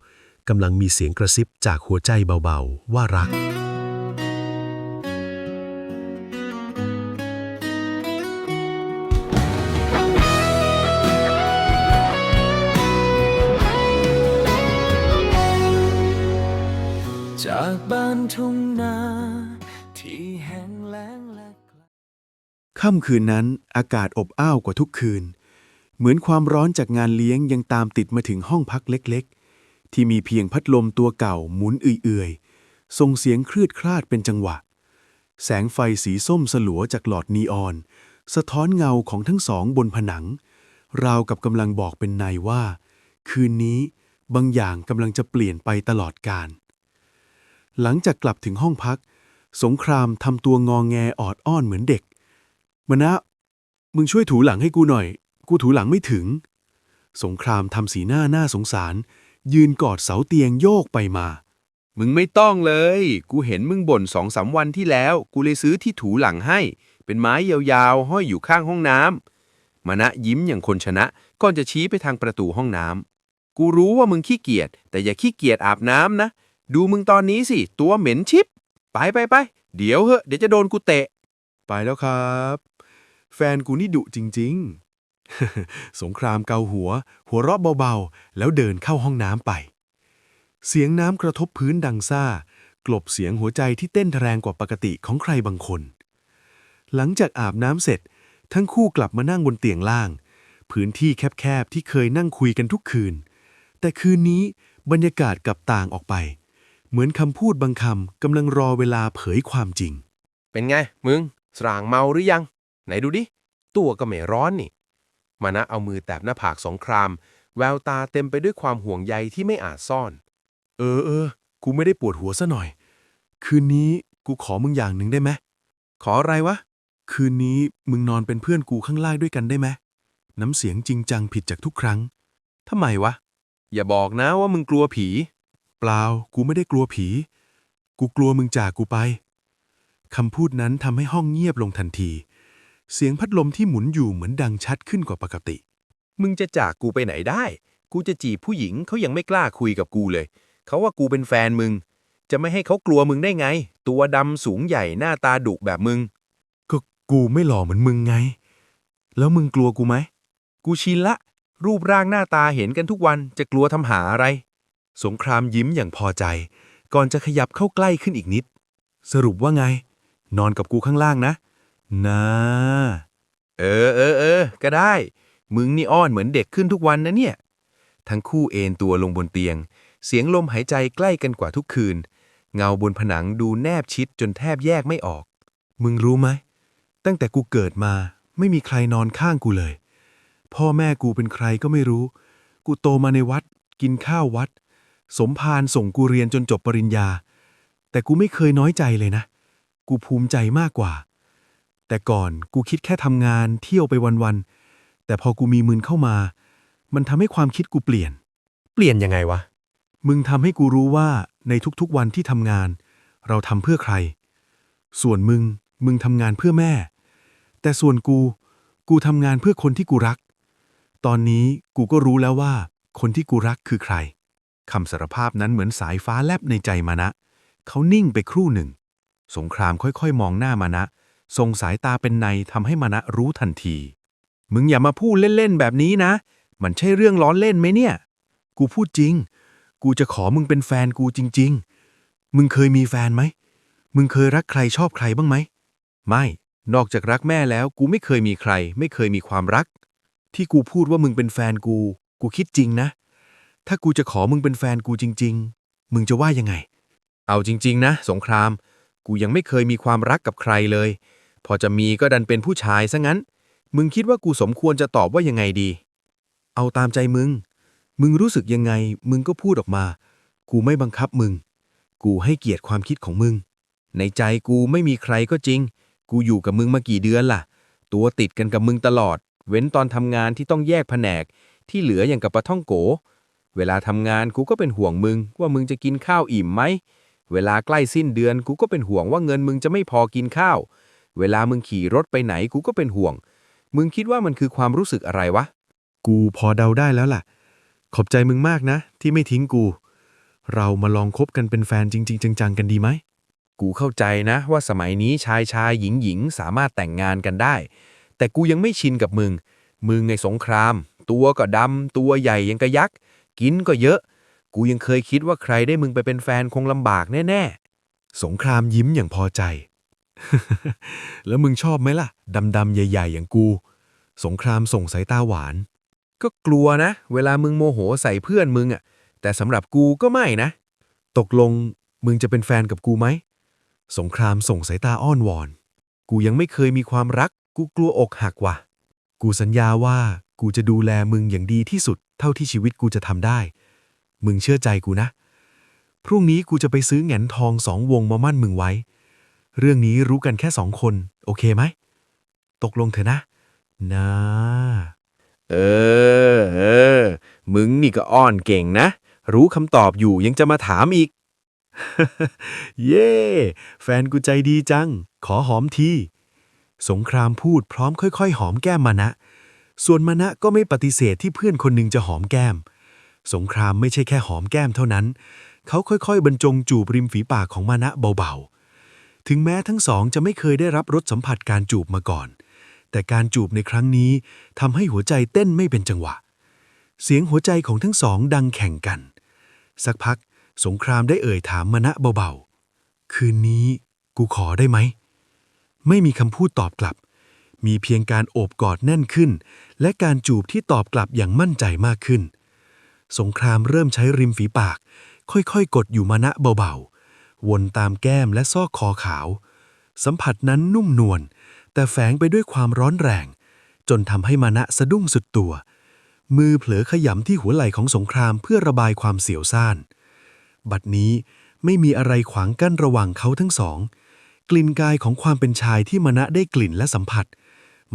กำลังมีเสียงกระซิบจากหัวใจเบาๆว่ารัก จากบ้านทุ่งนาที่แห้งแล้งและไกล ค่ำคืนนั้นอากาศอบอ้าวกว่าทุกคืน เหมือนความร้อนจากงานเลี้ยงยังตามติดมาถึงห้องพักเล็กๆ ที่มีเพียงพัดลมตัวเก่าหมุนเอื่อยๆ ส่งเสียงคลืดคลาดเป็นจังหวะ แสงไฟสีส้มสลัวจากหลอดนีออน สะท้อนเงาของทั้งสองบนผนัง ราวกับกำลังบอกเป็นในว่า คืนนี้บางอย่างกำลังจะเปลี่ยนไปตลอดกาล หลังจากกลับถึงห้องพัก สงครามทำตัวงอแงออดอ้อนเหมือนเด็ก มานะ มึงช่วยถูหลังให้กูหน่อย กูถูหลังไม่ถึง สงครามทำสีหน้าน่าสงสาร ยืนกอดเสาเตียงโยกไปมา มึงไม่ต้องเลย กูเห็นมึงบ่น2-3 วันที่แล้ว กูเลยซื้อที่ถูหลังให้ เป็นไม้ยาวๆห้อยอยู่ข้างห้องน้ำมานะยิ้มอย่างคนชนะ ก่อนจะชี้ไปทางประตูห้องน้ำ กูรู้ว่ามึงขี้เกียจ แต่อย่าขี้เกียจอาบน้ำนะ ดูมึงตอนนี้สิ ตัวเหม็นชิบ ไป เดี๋ยวจะโดนกูเตะ ไปแล้วครับ แฟนกูนี่ดุจริงๆ สงครามเกาหัวเราะเบาๆ แล้วเดินเข้าห้องน้ำไป เสียงน้ำกระทบพื้นดังซ่ากลบเสียงหัวใจที่เต้นแรงกว่าปกติของใครบางคน หลังจากอาบน้ำเสร็จ ทั้งคู่กลับมานั่งบนเตียงล่าง พื้นที่แคบๆที่เคยนั่งคุยกันทุกคืน แต่คืนนี้บรรยากาศกลับต่างออกไป เหมือนคำพูดบางคำกำลังรอเวลาเผยความจริง เป็นไง มึงสร่างเมาหรือยัง ไหนดูดิ ตัวก็ไม่ร้อนนี่ มานะเอามือแตะหน้าผากสงคราม แววตาเต็มไปด้วยความห่วงใยที่ไม่อาจซ่อน กูไม่ได้ปวดหัวซะหน่อย คืนนี้กูขอมึงอย่างหนึ่งได้ไหม ขออะไรวะ คืนนี้มึงนอนเป็นเพื่อนกูข้างล่างด้วยกันได้ไหม น้ำเสียงจริงจังผิดจากทุกครั้ง ทำไมวะ อย่าบอกนะว่ามึงกลัวผี เปล่า กูไม่ได้กลัวผี กูกลัวมึงจากกูไป คำพูดนั้นทำให้ห้องเงียบลงทันที เสียงพัดลมที่หมุนอยู่เหมือนดังชัดขึ้นกว่าปกติ มึงจะจากกูไปไหนได้ กูจะจีบผู้หญิงเขายังไม่กล้าคุยกับกูเลย เขาว่ากูเป็นแฟนมึง จะไม่ให้เขากลัวมึงได้ไง ตัวดำสูงใหญ่หน้าตาดุแบบมึง ก็กูไม่หล่อเหมือนมึงไง แล้วมึงกลัวกูไหม กูชินละ รูปร่างหน้าตาเห็นกันทุกวันจะกลัวทำหาอะไร สงครามยิ้มอย่างพอใจ ก่อนจะขยับเข้าใกล้ขึ้นอีกนิด สรุปว่าไง นอนกับกูข้างล่างนะ เออ ก็ได้ มึงนี่อ้อนเหมือนเด็กขึ้นทุกวันนะเนี่ย ทั้งคู่เอนตัวลงบนเตียง เสียงลมหายใจใกล้กันกว่าทุกคืน เงาบนผนังดูแนบชิดจนแทบแยกไม่ออก มึงรู้ไหม ตั้งแต่กูเกิดมาไม่มีใครนอนข้างกูเลย พ่อแม่กูเป็นใครก็ไม่รู้ กูโตมาในวัด กินข้าววัด สมภารส่งกูเรียนจนจบปริญญา แต่กูไม่เคยน้อยใจเลยนะ กูภูมิใจมากกว่า แต่ก่อนกูคิดแค่ทำงานเที่ยวไปวันๆ แต่พอกูมีมึงเข้ามา มันทำให้ความคิดกูเปลี่ยน เปลี่ยนยังไงวะ มึงทำให้กูรู้ว่าในทุกๆวันที่ทำงาน เราทำเพื่อใคร ส่วนมึงทำงานเพื่อแม่ แต่ส่วนกูทำงานเพื่อคนที่กูรัก ตอนนี้กูก็รู้แล้วว่าคนที่กูรักคือใครคำสารภาพนั้นเหมือนสายฟ้าแลบในใจมานะ เขานิ่งไปครู่หนึ่ง สงครามค่อยๆมองหน้ามานะส่งสายตาเป็นในทำให้มานะรู้ทันที มึงอย่ามาพูดเล่นๆแบบนี้นะ มันใช่เรื่องล้อเล่นไหมเนี่ย กูพูดจริง กูจะขอมึงเป็นแฟนกูจริงๆ มึงเคยมีแฟนไหม มึงเคยรักใครชอบใครบ้างไหม ไม่ นอกจากรักแม่แล้วกูไม่เคยมีใคร ไม่เคยมีความรัก ที่กูพูดว่ามึงเป็นแฟนกูคิดจริงนะ ถ้ากูจะขอมึงเป็นแฟนกูจริงๆ มึงจะว่ายังไง เอาจริงๆนะสงคราม กูยังไม่เคยมีความรักกับใครเลย พอจะมีก็ดันเป็นผู้ชายซะงั้น มึงคิดว่ากูสมควรจะตอบว่ายังไงดี เอาตามใจมึงรู้สึกยังไง มึงก็พูดออกมา กูไม่บังคับมึง กูให้เกียรติความคิดของมึง ในใจกูไม่มีใครก็จริง กูอยู่กับมึงมากี่เดือนล่ะ ตัวติดกันกับมึงตลอด เว้นตอนทำงานที่ต้องแยกแผนก ที่เหลืออย่างกับปลาท่องโก เวลาทำงานกูก็เป็นห่วงมึงว่ามึงจะกินข้าวอิ่มไหม เวลาใกล้สิ้นเดือนกูก็เป็นห่วงว่าเงินมึงจะไม่พอกินข้าว เวลามึงขี่รถไปไหนกูก็เป็นห่วง มึงคิดว่ามันคือความรู้สึกอะไรวะ กูพอเดาได้แล้วล่ะ ขอบใจมึงมากนะที่ไม่ทิ้งกู เรามาลองคบกันเป็นแฟนจริงๆจังๆกันดีไหม กูเข้าใจนะว่าสมัยนี้ชายหญิงสามารถแต่งงานกันได้ แต่กูยังไม่ชินกับมึงไงสงคราม ตัวก็ดำตัวใหญ่ยังกะยักษ์ กินก็เยอะ กูยังเคยคิดว่าใครได้มึงไปเป็นแฟนคงลำบากแน่ๆ สงครามยิ้มอย่างพอใจ แล้วมึงชอบไหมล่ะ ดำๆใหญ่ๆอย่างกู สงครามส่งสายตาหวาน ก็กลัวนะ เวลามึงโมโหใส่เพื่อนมึงอ่ะ แต่สำหรับกูก็ไม่นะ ตกลงมึงจะเป็นแฟนกับกูไหม สงครามส่งสายตาอ้อนวอน กูยังไม่เคยมีความรัก กูกลัวอกหักว่ะ กูสัญญาว่ากูจะดูแลมึงอย่างดีที่สุดเท่าที่ชีวิตกูจะทำได้ มึงเชื่อใจกูนะ พรุ่งนี้กูจะไปซื้อแหงนทอง2 วงมามั่นมึงไว้ เรื่องนี้รู้กันแค่2 คน โอเคไหม ตกลงเถอะนะเออ มึงนี่ก็อ้อนเก่งนะ รู้คำตอบอยู่ยังจะมาถามอีก เย้แฟนกูใจดีจัง ขอหอมที สงครามพูดพร้อมค่อยๆหอมแก้มมานะ ส่วนมานะก็ไม่ปฏิเสธที่เพื่อนคนหนึ่งจะหอมแก้ม สงครามไม่ใช่แค่หอมแก้มเท่านั้น เขาค่อยๆบรรจงจูบริมฝีปากของมานะเบาๆ ถึงแม้ทั้งสองจะไม่เคยได้รับรสสัมผัสการจูบมาก่อน แต่การจูบในครั้งนี้ทำให้หัวใจเต้นไม่เป็นจังหวะ เสียงหัวใจของทั้งสองดังแข่งกัน สักพักสงครามได้เอ่ยถามมานะเบาๆ คืนนี้กูขอได้ไหม ไม่มีคำพูดตอบกลับ มีเพียงการโอบกอดแน่นขึ้น และการจูบที่ตอบกลับอย่างมั่นใจมากขึ้น สงครามเริ่มใช้ริมฝีปากค่อยๆกดอยู่มานะเบาๆ วนตามแก้มและซอกคอขาว สัมผัสนั้นนุ่มนวลแต่แฝงไปด้วยความร้อนแรงจนทำให้มานะสะดุ้งสุดตัว มือเผลอขยำที่หัวไหล่ของสงครามเพื่อระบายความเสียวซ่าน บัดนี้ไม่มีอะไรขวางกั้นระหว่างเขาทั้งสอง กลิ่นกายของความเป็นชายที่มานะได้กลิ่นและสัมผัส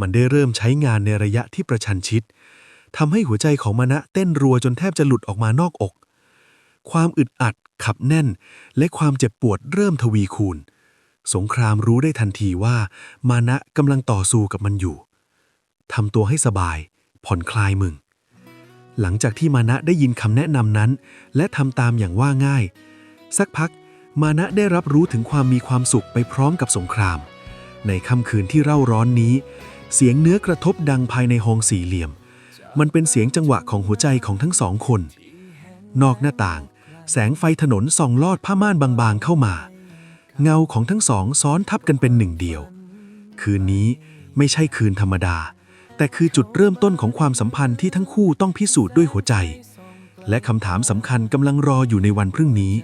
มันได้เริ่มใช้งานในระยะที่ประชันชิดทำให้หัวใจของมานะเต้นรัวจนแทบจะหลุดออกมานอกอก ความอึดอัดขับแน่นและความเจ็บปวดเริ่มทวีคูณ สงครามรู้ได้ทันทีว่ามานะกำลังต่อสู้กับมันอยู่ทำตัวให้สบายผ่อนคลายมึง หลังจากที่มานะได้ยินคำแนะนำนั้นและทำตามอย่างว่าง่ายสักพักมานะได้รับรู้ถึงความมีความสุขไปพร้อมกับสงครามในค่ำคืนที่เร่าร้อนนี้เสียงเนื้อกระทบดังภายในห้องสี่เหลี่ยมมันเป็นเสียงจังหวะของหัวใจของทั้งสองคนนอกหน้าต่างแสงไฟถนนส่องลอดผ้าม่านบางๆเข้ามาเงาของทั้งสองซ้อนทับกันเป็นหนึ่งเดียวคืนนี้ไม่ใช่คืนธรรมดาแต่คือจุดเริ่มต้นของความสัมพันธ์ที่ทั้งคู่ต้องพิสูจน์ด้วยหัวใจและคำถามสำคัญกำลังรออยู่ในวันพรุ่งนี้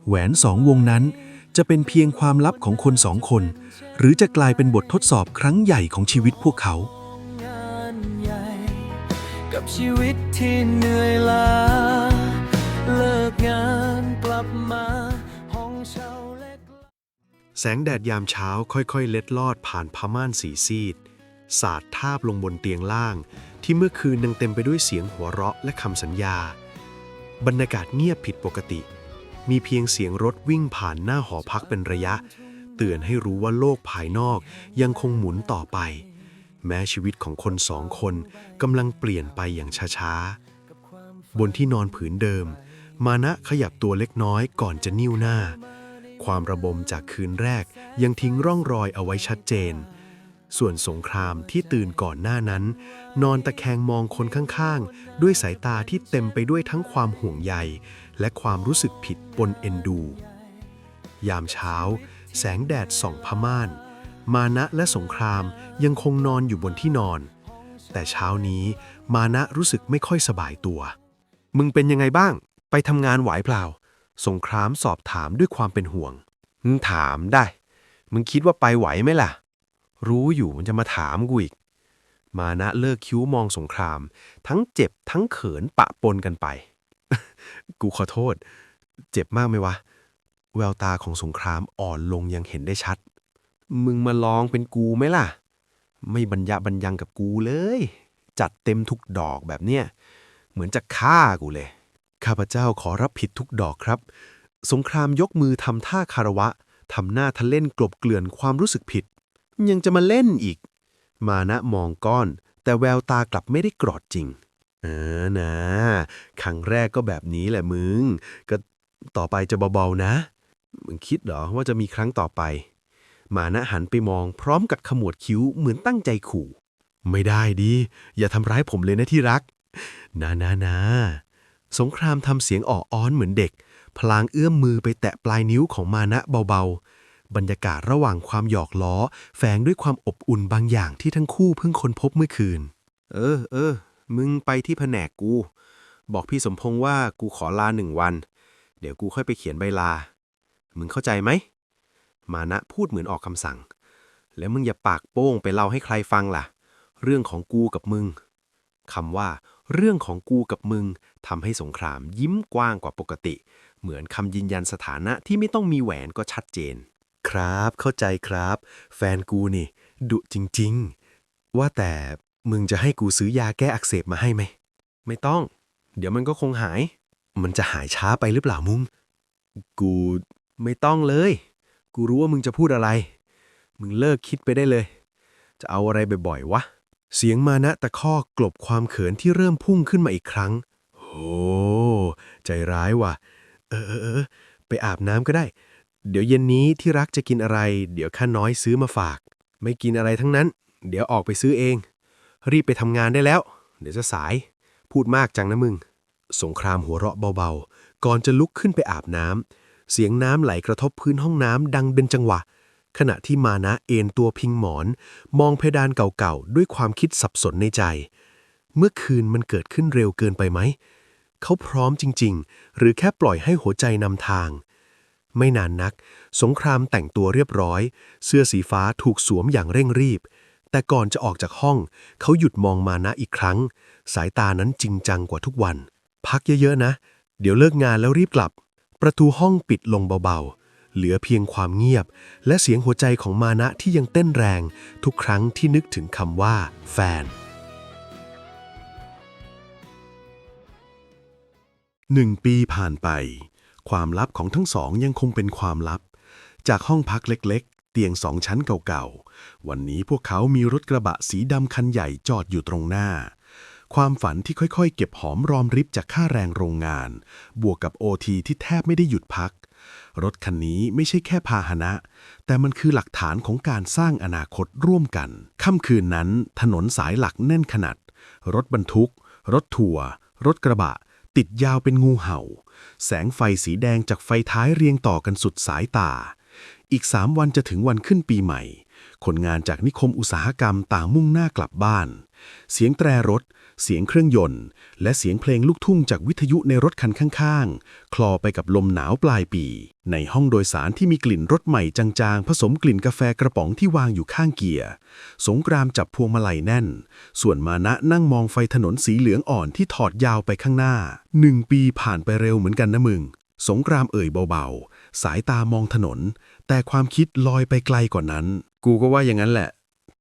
แหวน2 วงนั้น จะเป็นเพียงความลับของคนสองคน หรือจะกลายเป็นบททดสอบครั้งใหญ่ของชีวิตพวกเขา งานใหญ่กับชีวิตที่เหนื่อยล้าเลิกงานกลับมาห้องเช่าเล็ก แสงแดดยามเช้าค่อยๆเล็ดลอดผ่านผ้าม่านสีซีดสาดทาบลงบนเตียงล่างที่เมื่อคืนยังเต็มไปด้วยเสียงหัวเราะและคำสัญญาบรรยากาศเงียบผิดปกติมีเพียงเสียงรถวิ่งผ่านหน้าหอพักเป็นระยะเตือนให้รู้ว่าโลกภายนอกยังคงหมุนต่อไปแม้ชีวิตของคนสองคนกำลังเปลี่ยนไปอย่างช้าๆบนที่นอนผืนเดิมมานะขยับตัวเล็กน้อยก่อนจะนิ้วหน้าความระบมจากคืนแรกยังทิ้งร่องรอยเอาไว้ชัดเจนส่วนสงครามที่ตื่นก่อนหน้านั้นนอนตะแคงมองคนข้างๆด้วยสายตาที่เต็มไปด้วยทั้งความห่วงใยและความรู้สึกผิดปนเอ็นดูยามเช้าแสงแดดส่องผ้าม่านมานะและสงครามยังคงนอนอยู่บนที่นอนแต่เช้านี้มานะรู้สึกไม่ค่อยสบายตัวมึงเป็นยังไงบ้างไปทำงานไหวเปล่าสงครามสอบถามด้วยความเป็นห่วงมึงถามได้มึงคิดว่าไปไหวไหมล่ะรู้อยู่มันจะมาถามกูอีกมานะเลิกคิ้วมองสงครามทั้งเจ็บทั้งเขินปะปนกันไป กูขอโทษเจ็บมากไหมวะแววตาของสงครามอ่อนลงยังเห็นได้ชัดมึงมาลองเป็นกูไหมล่ะไม่บรรยะบรรยังกับกูเลยจัดเต็มทุกดอกแบบเนี้ยเหมือนจะฆ่ากูเลยข้าพเจ้าขอรับผิดทุกดอกครับสงครามยกมือทำท่าคารวะทำหน้าทะเล่นกลบเกลื่อนความรู้สึกผิดยังจะมาเล่นอีกมานะมองก้อนแต่แววตากลับไม่ได้กรอดจริงนะครั้งแรกก็แบบนี้แหละมึงก็ต่อไปจะเบาๆนะมึงคิดเหรอว่าจะมีครั้งต่อไปมานะหันไปมองพร้อมกับขมวดคิ้วเหมือนตั้งใจขู่ไม่ได้ดิอย่าทำร้ายผมเลยนะที่รักนะสงครามทำเสียงอ่ออ้อนเหมือนเด็กพลางเอื้อมมือไปแตะปลายนิ้วของมานะเบาๆบรรยากาศระหว่างความหยอกล้อแฝงด้วยความอบอุ่นบางอย่างที่ทั้งคู่เพิ่งค้นพบเมื่อคืนมึงไปที่แผนกกูบอกพี่สมพงษ์ว่ากูขอลา1 วันเดี๋ยวกูค่อยไปเขียนใบลามึงเข้าใจไหมมานะพูดเหมือนออกคำสั่งแล้วมึงอย่าปากโป้งไปเล่าให้ใครฟังล่ะเรื่องของกูกับมึงคำว่าเรื่องของกูกับมึงทำให้สงครามยิ้มกว้างกว่าปกติเหมือนคำยืนยันสถานะที่ไม่ต้องมีแหวนก็ชัดเจนครับเข้าใจครับแฟนกูนี่ดุจริงๆว่าแต่มึงจะให้กูซื้อยาแก้อักเสบมาให้ไหมไม่ต้องเดี๋ยวมันก็คงหายมันจะหายช้าไปหรือเปล่ามุ้งกูไม่ต้องเลยกูรู้ว่ามึงจะพูดอะไรมึงเลิกคิดไปได้เลยจะเอาอะไรบ่อยๆวะเสียงมานะตะคอกกลบความเขินที่เริ่มพุ่งขึ้นมาอีกครั้งโหใจร้ายว่ะไปอาบน้ำก็ได้เดี๋ยวเย็นนี้ที่รักจะกินอะไรเดี๋ยวข้าน้อยซื้อมาฝากไม่กินอะไรทั้งนั้นเดี๋ยวออกไปซื้อเองรีบไปทำงานได้แล้วเดี๋ยวจะสายพูดมากจังนะมึงสงครามหัวเราะเบาๆก่อนจะลุกขึ้นไปอาบน้ำเสียงน้ำไหลกระทบพื้นห้องน้ำดังเป็นจังหวะขณะที่มานะเอนตัวพิงหมอนมองเพดานเก่าๆด้วยความคิดสับสนในใจเมื่อคืนมันเกิดขึ้นเร็วเกินไปไหมเขาพร้อมจริงๆหรือแค่ปล่อยให้หัวใจนำทางไม่นานนักสงครามแต่งตัวเรียบร้อยเสื้อสีฟ้าถูกสวมอย่างเร่งรีบแต่ก่อนจะออกจากห้องเขาหยุดมองมานะอีกครั้งสายตานั้นจริงจังกว่าทุกวันพักเยอะๆนะเดี๋ยวเลิกงานแล้วรีบกลับประตูห้องปิดลงเบาๆเหลือเพียงความเงียบและเสียงหัวใจของมานะที่ยังเต้นแรงทุกครั้งที่นึกถึงคำว่าแฟน1 ปีผ่านไปความลับของทั้งสองยังคงเป็นความลับจากห้องพักเล็กๆเตียง2 ชั้นเก่าๆวันนี้พวกเขามีรถกระบะสีดำคันใหญ่จอดอยู่ตรงหน้าความฝันที่ค่อยๆเก็บหอมรอมริบจากค่าแรงโรงงานบวกกับOTที่แทบไม่ได้หยุดพักรถคันนี้ไม่ใช่แค่พาหนะแต่มันคือหลักฐานของการสร้างอนาคตร่วมกันค่ำคืนนั้นถนนสายหลักแน่นขนาดรถบรรทุกรถทัวร์รถกระบะติดยาวเป็นงูเห่าแสงไฟสีแดงจากไฟท้ายเรียงต่อกันสุดสายตาอีก3 วันจะถึงวันขึ้นปีใหม่คนงานจากนิคมอุตสาหกรรมต่างมุ่งหน้ากลับบ้าน เสียงแตรรถ เสียงเครื่องยนต์ และเสียงเพลงลูกทุ่งจากวิทยุในรถคันข้างๆ คลอไปกับลมหนาวปลายปี ในห้องโดยสารที่มีกลิ่นรถใหม่จางๆ ผสมกลิ่นกาแฟกระป๋องที่วางอยู่ข้างเกียร์ สงกรามจับพวงมาลัยแน่น ส่วนมานะนั่งมองไฟถนนสีเหลืองอ่อนที่ถอดยาวไปข้างหน้า 1 ปีผ่านไปเร็วเหมือนกันนะมึง สงกรามเอ่ยเบาๆ สายตามองถนน แต่ความคิดลอยไปไกลกว่านั้น กูก็ว่าอย่างนั้นแหละ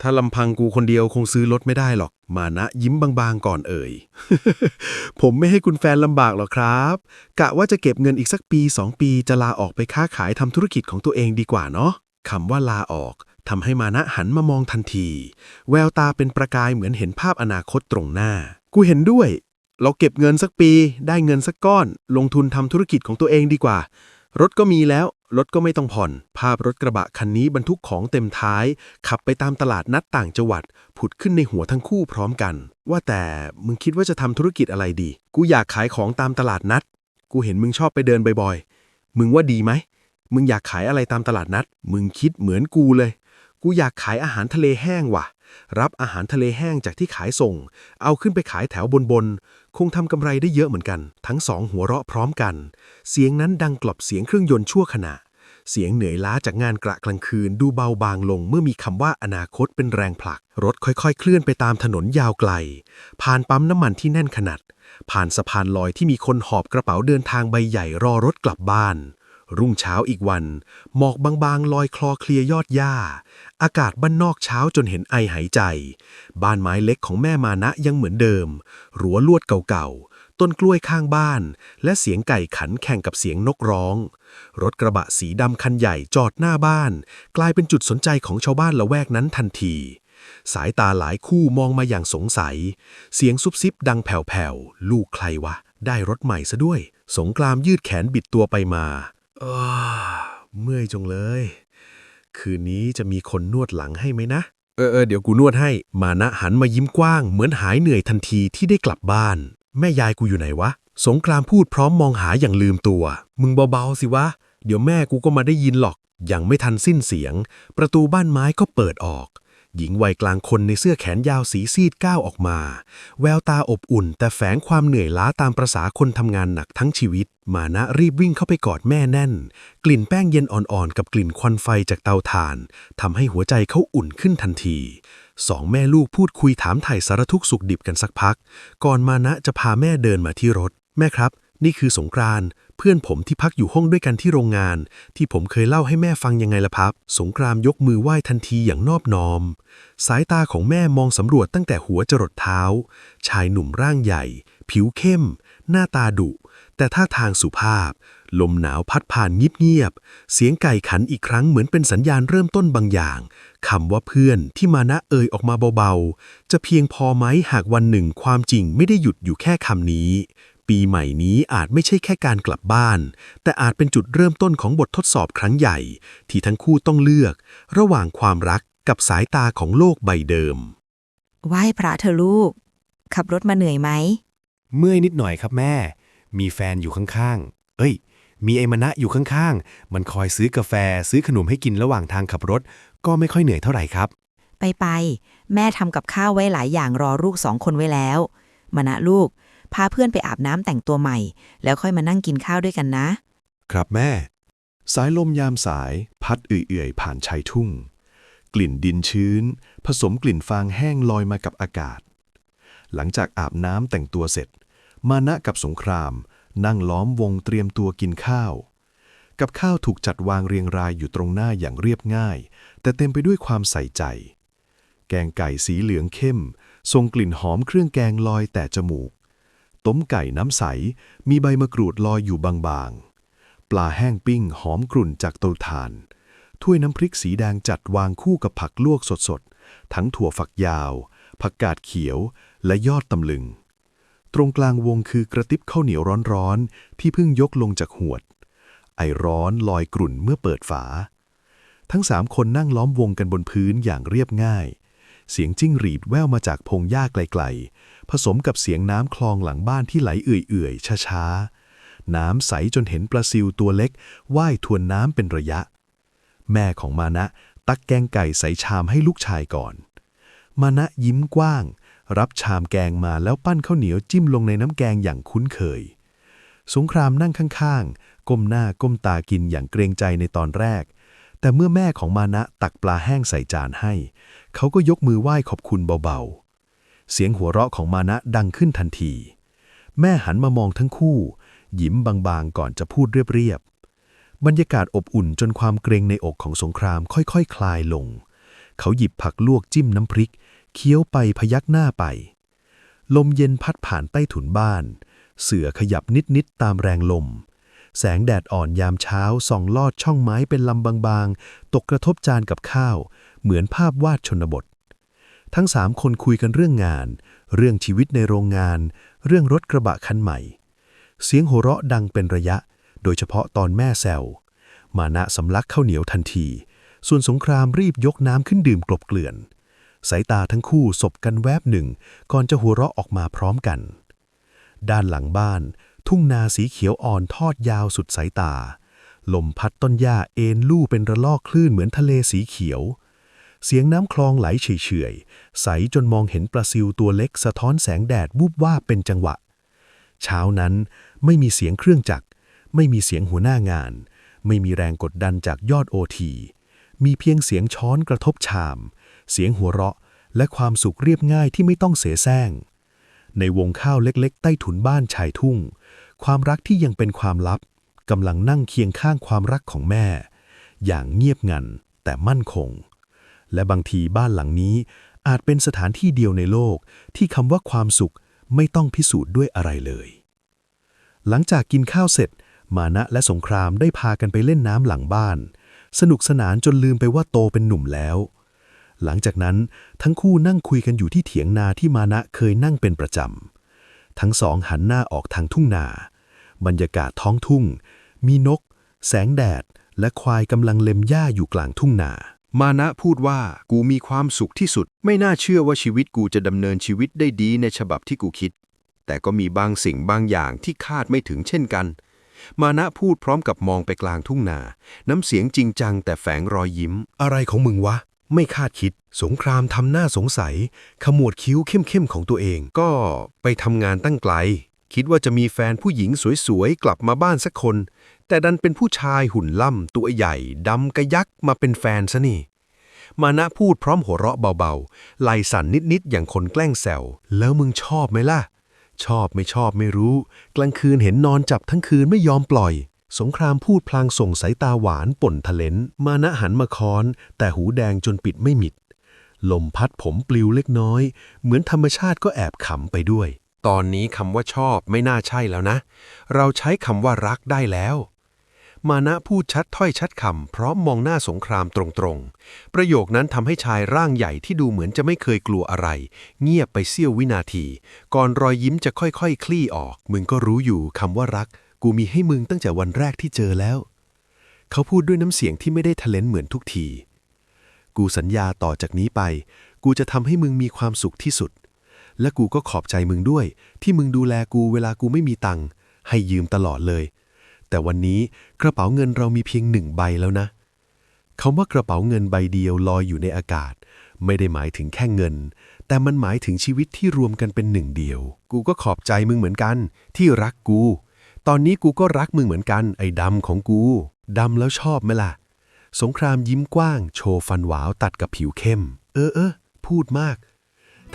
ถ้าลำพังกูคนเดียวคงซื้อรถไม่ได้หรอก มานะยิ้มบางๆก่อนเอ่ย ผมไม่ให้คุณแฟนลำบากหรอกครับ กะว่าจะเก็บเงินอีกสักปี 2 ปีจะลาออกไปค้าขายทำธุรกิจของตัวเองดีกว่าเนาะคำว่าลาออกทำให้มานะหันมามองทันที แววตาเป็นประกายเหมือนเห็นภาพอนาคตตรงหน้า กูเห็นด้วย เราเก็บเงินสักปี ได้เงินสักก้อน ลงทุนทำธุรกิจของตัวเองดีกว่า รถก็มีแล้ว รถก็ไม่ต้องผ่อน ภาพรถกระบะคันนี้บรรทุกของเต็มท้าย ขับไปตามตลาดนัดต่างจังหวัด ผุดขึ้นในหัวทั้งคู่พร้อมกัน ว่าแต่มึงคิดว่าจะทำธุรกิจอะไรดี กูอยากขายของตามตลาดนัด กูเห็นมึงชอบไปเดินบ่อยๆ มึงว่าดีไหม มึงอยากขายอะไรตามตลาดนัด มึงคิดเหมือนกูเลย กูอยากขายอาหารทะเลแห้งว่ะ รับอาหารทะเลแห้งจากที่ขายส่ง เอาขึ้นไปขายแถวบนคงทำกำไรได้เยอะเหมือนกัน ทั้งสองหัวเราะพร้อมกัน เสียงนั้นดังกลบเสียงเครื่องยนต์ชั่วขณะ เสียงเหนื่อยล้าจากงานกะกลางคืนดูเบาบางลงเมื่อมีคำว่าอนาคตเป็นแรงผลัก รถค่อยๆเคลื่อนไปตามถนนยาวไกล ผ่านปั๊มน้ำมันที่แน่นขนาด ผ่านสะพานลอยที่มีคนหอบกระเป๋าเดินทางใบใหญ่รอรถกลับบ้าน รุ่งเช้าอีกวันหมอกบางๆลอยคลอเคลียยอดหญ้าอากาศบ้านนอกเช้าจนเห็นไอหายใจบ้านไม้เล็กของแม่มานะยังเหมือนเดิมรั้วลวดเก่าๆต้นกล้วยข้างบ้านและเสียงไก่ขันแข่งกับเสียงนกร้องรถกระบะสีดำคันใหญ่จอดหน้าบ้านกลายเป็นจุดสนใจของชาวบ้านละแวกนั้นทันทีสายตาหลายคู่มองมาอย่างสงสัยเสียงซุบซิบดังแผ่วๆลูกใครวะได้รถใหม่ซะด้วยสงกรามยืดแขนบิดตัวไปมาเมื่อยจงเลยคืนนี้จะมีคนนวดหลังให้ไหมนะเดี๋ยวกูนวดให้มานะหันมายิ้มกว้างเหมือนหายเหนื่อยทันทีที่ได้กลับบ้านแม่ยายกูอยู่ไหนวะสงกรามพูดพร้อมมองหาอย่างลืมตัวมึงเบาๆสิวะเดี๋ยวแม่กูก็มาได้ยินหรอกยังไม่ทันสิ้นเสียงประตูบ้านไม้ก็เปิดออกหญิงวัยกลางคนในเสื้อแขนยาวสีซีดก้าวออกมาแววตาอบอุ่นแต่แฝงความเหนื่อยล้าตามประสาคนทำงานหนักทั้งชีวิตมานะรีบวิ่งเข้าไปกอดแม่แน่นกลิ่นแป้งเย็นอ่อนๆกับกลิ่นควันไฟจากเตาถ่านทำให้หัวใจเขาอุ่นขึ้นทันทีสองแม่ลูกพูดคุยถามไถ่สารทุกข์สุขดิบกันสักพักก่อนมานะจะพาแม่เดินมาที่รถแม่ครับนี่คือสงกรานต์เพื่อนผมที่พักอยู่ห้องด้วยกันที่โรงงานที่ผมเคยเล่าให้แม่ฟังยังไงล่ะครับสงกรามยกมือไหว้ทันทีอย่างนอบน้อมสายตาของแม่มองสำรวจตั้งแต่หัวจรดเท้าชายหนุ่มร่างใหญ่ผิวเข้มหน้าตาดุแต่ท่าทางสุภาพลมหนาวพัดผ่านเงียบๆเสียงไก่ขันอีกครั้งเหมือนเป็นสัญญาณเริ่มต้นบางอย่างคำว่าเพื่อนที่มานะเอ่ยออกมาเบาๆจะเพียงพอไหมหากวันหนึ่งความจริงไม่ได้หยุดอยู่แค่คำนี้ปีใหม่นี้อาจไม่ใช่แค่การกลับบ้านแต่อาจเป็นจุดเริ่มต้นของบททดสอบครั้งใหญ่ที่ทั้งคู่ต้องเลือกระหว่างความรักกับสายตาของโลกใบเดิมไหว้พระเธอลูกขับรถมาเหนื่อยไหมเมื่อยนิดหน่อยครับแม่มีแฟนอยู่ข้างๆมีไอ้มณะอยู่ข้างๆมันคอยซื้อกาแฟซื้อขนมให้กินระหว่างทางขับรถก็ไม่ค่อยเหนื่อยเท่าไหร่ครับไปแม่ทำกับข้าวไว้หลายอย่างรอลูก2 คนไว้แล้วมานะลูกพาเพื่อนไปอาบน้ำแต่งตัวใหม่แล้วค่อยมานั่งกินข้าวด้วยกันนะครับแม่สายลมยามสายพัดเอื่อยๆผ่านชายทุ่งกลิ่นดินชื้นผสมกลิ่นฟางแห้งลอยมากับอากาศหลังจากอาบน้ำแต่งตัวเสร็จมานะกับสงครามนั่งล้อมวงเตรียมตัวกินข้าวกับข้าวถูกจัดวางเรียงรายอยู่ตรงหน้าอย่างเรียบง่ายแต่เต็มไปด้วยความใส่ใจแกงไก่สีเหลืองเข้มทรงกลิ่นหอมเครื่องแกงลอยแต่จมูกต้มไก่น้ำใสมีใบมะกรูดลอยอยู่บางๆปลาแห้งปิ้งหอมกรุ่นจากเตาถ่านถ้วยน้ำพริกสีแดงจัดวางคู่กับผักลวกสดๆทั้งถั่วฝักยาวผักกาดเขียวและยอดตำลึงตรงกลางวงคือกระติบข้าวเหนียวร้อนๆที่เพิ่งยกลงจากหวดไอร้อนลอยกรุ่นเมื่อเปิดฝาทั้ง3 คนนั่งล้อมวงกันบนพื้นอย่างเรียบง่ายเสียงจิ้งหรีดแว่วมาจากพงหญ้าไกลๆผสมกับเสียงน้ำคลองหลังบ้านที่ไหลเอื่อยๆช้าๆน้ำใสจนเห็นปลาซิวตัวเล็กว่ายทวนน้ำเป็นระยะแม่ของมานะตักแกงไก่ใส่ชามให้ลูกชายก่อนมานะยิ้มกว้าง รับชามแกงมาแล้วปั้นข้าวเหนียวจิ้มลงในน้ำแกงอย่างคุ้นเคยสงครามนั่งข้างๆก้มหน้าก้มตากินอย่างเกรงใจในตอนแรกแต่เมื่อแม่ของมานะตักปลาแห้งใส่จานให้เขาก็ยกมือไหว้ขอบคุณเบาๆเสียงหัวเราะของมานะดังขึ้นทันทีแม่หันมามองทั้งคู่ยิ้มบางๆก่อนจะพูดเรียบๆบรรยากาศอบอุ่นจนความเกรงในอกของสงครามค่อยๆ คลายลงเขาหยิบผักลวกจิ้มน้ำพริกเคี้ยวไปพยักหน้าไปลมเย็นพัดผ่านใต้ถุนบ้านเสื่อขยับนิดๆตามแรงลมแสงแดดอ่อนยามเช้าส่องลอดช่องไม้เป็นลำบางๆตกกระทบจานกับข้าวเหมือนภาพวาดชนบททั้ง3 คนคุยกันเรื่องงานเรื่องชีวิตในโรงงานเรื่องรถกระบะคันใหม่เสียงหัวเราะดังเป็นระยะโดยเฉพาะตอนแม่แซวมานะสำลักข้าวเหนียวทันทีส่วนสงครามรีบยกน้ำขึ้นดื่มกลบเกลื่อนสายตาทั้งคู่สบกันแวบหนึ่งก่อนจะหัวเราะออกมาพร้อมกันด้านหลังบ้านทุ่งนาสีเขียวอ่อนทอดยาวสุดสายตาลมพัดต้นหญ้าเอ็นลู่เป็นระลอกคลื่นเหมือนทะเลสีเขียวเสียงน้ำคลองไหลเฉยๆใสจนมองเห็นปลาซิวตัวเล็กสะท้อนแสงแดดวูบวาบเป็นจังหวะเช้านั้นไม่มีเสียงเครื่องจักรไม่มีเสียงหัวหน้างานไม่มีแรงกดดันจากยอดOTมีเพียงเสียงช้อนกระทบชามเสียงหัวเราะและความสุขเรียบง่ายที่ไม่ต้องเสแสร้งในวงข้าวเล็กๆใต้ถุนบ้านชายทุ่งความรักที่ยังเป็นความลับกำลังนั่งเคียงข้างความรักของแม่อย่างเงียบงันแต่มั่นคงและบางทีบ้านหลังนี้อาจเป็นสถานที่เดียวในโลกที่คำว่าความสุขไม่ต้องพิสูจน์ด้วยอะไรเลยหลังจากกินข้าวเสร็จมานะและสงครามได้พากันไปเล่นน้ำหลังบ้านสนุกสนานจนลืมไปว่าโตเป็นหนุ่มแล้วหลังจากนั้นทั้งคู่นั่งคุยกันอยู่ที่เถียงนาที่มานะเคยนั่งเป็นประจำทั้งสองหันหน้าออกทางทุ่งนาบรรยากาศท้องทุ่งมีนกแสงแดดและควายกำลังเล็มหญ้าอยู่กลางทุ่งนามานะพูดว่ากูมีความสุขที่สุดไม่น่าเชื่อว่าชีวิตกูจะดำเนินชีวิตได้ดีในฉบับที่กูคิดแต่ก็มีบางสิ่งบางอย่างที่คาดไม่ถึงเช่นกันมานะพูดพร้อมกับมองไปกลางทุ่งนาน้ำเสียงจริงจังแต่แฝงรอยยิ้มอะไรของมึงวะไม่คาดคิดสงครามทำหน้าสงสัยขมวดคิ้วเข้มๆของตัวเองก็ไปทำงานตั้งไกลคิดว่าจะมีแฟนผู้หญิงสวยๆกลับมาบ้านสักคนแต่ดันเป็นผู้ชายหุ่นล่ำตัวใหญ่ดำกระยักมาเป็นแฟนซะนี่มานะพูดพร้อมหัวเราะเบาๆไหล่สั่นนิดๆอย่างคนแกล้งแซวแล้วมึงชอบไหมล่ะชอบไม่ชอบไม่รู้กลางคืนเห็นนอนจับทั้งคืนไม่ยอมปล่อยสงครามพูดพลางส่งสายตาหวานป่นทะเลนมานะหันมาค้อนแต่หูแดงจนปิดไม่มิดลมพัดผมปลิวเล็กน้อยเหมือนธรรมชาติก็แอบขำไปด้วยตอนนี้คำว่าชอบไม่น่าใช่แล้วนะเราใช้คำว่ารักได้แล้วมานะพูดชัดถ้อยชัดคำพร้อมมองหน้าสงครามตรงๆประโยคนั้นทำให้ชายร่างใหญ่ที่ดูเหมือนจะไม่เคยกลัวอะไรเงียบไปเสี้ยววินาทีก่อนรอยยิ้มจะค่อยๆคลี่ออกมึงก็รู้อยู่คำว่ารักกูมีให้มึงตั้งแต่วันแรกที่เจอแล้วเขาพูดด้วยน้ำเสียงที่ไม่ได้ทะเลนเหมือนทุกทีกูสัญญาต่อจากนี้ไปกูจะทำให้มึงมีความสุขที่สุดและกูก็ขอบใจมึงด้วยที่มึงดูแลกูเวลากูไม่มีตังค์ให้ยืมตลอดเลยแต่วันนี้กระเป๋าเงินเรามีเพียง1 ใบแล้วนะคำว่ากระเป๋าเงินใบเดียวลอยอยู่ในอากาศไม่ได้หมายถึงแค่เงินแต่มันหมายถึงชีวิตที่รวมกันเป็น1 เดียวกูก็ขอบใจมึงเหมือนกันที่รักกูตอนนี้กูก็รักมึงเหมือนกันไอ้ดำของกูดำแล้วชอบไหมล่ะสงครามยิ้มกว้างโชว์ฟันหวาวตัดกับผิวเข้มพูดมาก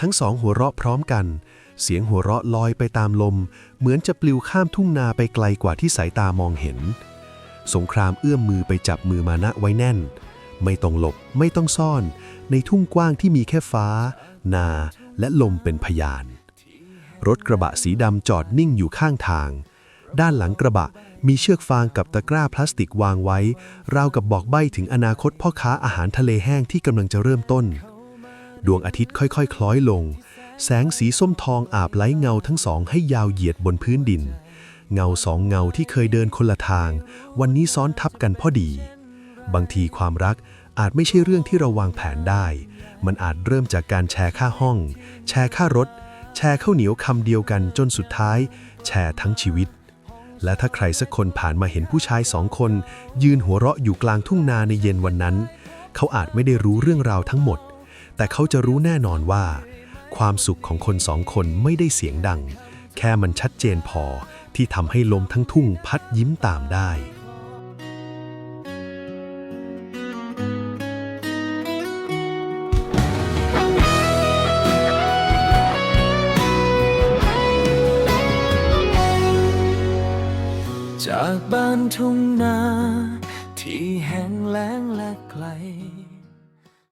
ทั้งสองหัวเราะพร้อมกันเสียงหัวเราะลอยไปตามลมเหมือนจะปลิวข้ามทุ่งนาไปไกลกว่าที่สายตามองเห็นสงครามเอื้อมมือไปจับมือมานะไว้แน่นไม่ต้องหลบไม่ต้องซ่อนในทุ่งกว้างที่มีแค่ฟ้านาและลมเป็นพยานรถกระบะสีดำจอดนิ่งอยู่ข้างทางด้านหลังกระบะมีเชือกฟางกับตะกร้าพลาสติกวางไว้ราวกับบอกใบ้ถึงอนาคตพ่อค้าอาหารทะเลแห้งที่กำลังจะเริ่มต้นดวงอาทิตย์ค่อยๆคล้อยลงแสงสีส้มทองอาบไล้เงาทั้งสองให้ยาวเหยียดบนพื้นดินเงา2 เงาที่เคยเดินคนละทางวันนี้ซ้อนทับกันพอดีบางทีความรักอาจไม่ใช่เรื่องที่เราวางแผนได้มันอาจเริ่มจากการแชร์ค่าห้องแชร์ค่ารถแชร์ข้าวเหนียวคำเดียวกันจนสุดท้ายแชร์ทั้งชีวิตและถ้าใครสักคนผ่านมาเห็นผู้ชาย2 คนยืนหัวเราะอยู่กลางทุ่งนาในเย็นวันนั้นเขาอาจไม่ได้รู้เรื่องราวทั้งหมดแต่เขาจะรู้แน่นอนว่าค ความสุขของคนสองคนไม่ได้เสียงดัง แค่มันชัดเจนพอที่ทำให้ลมทั้งทุ่งพัดยิ้มตามได้ จากบ้านทุ่งนาที่แห้งแล้งและไกล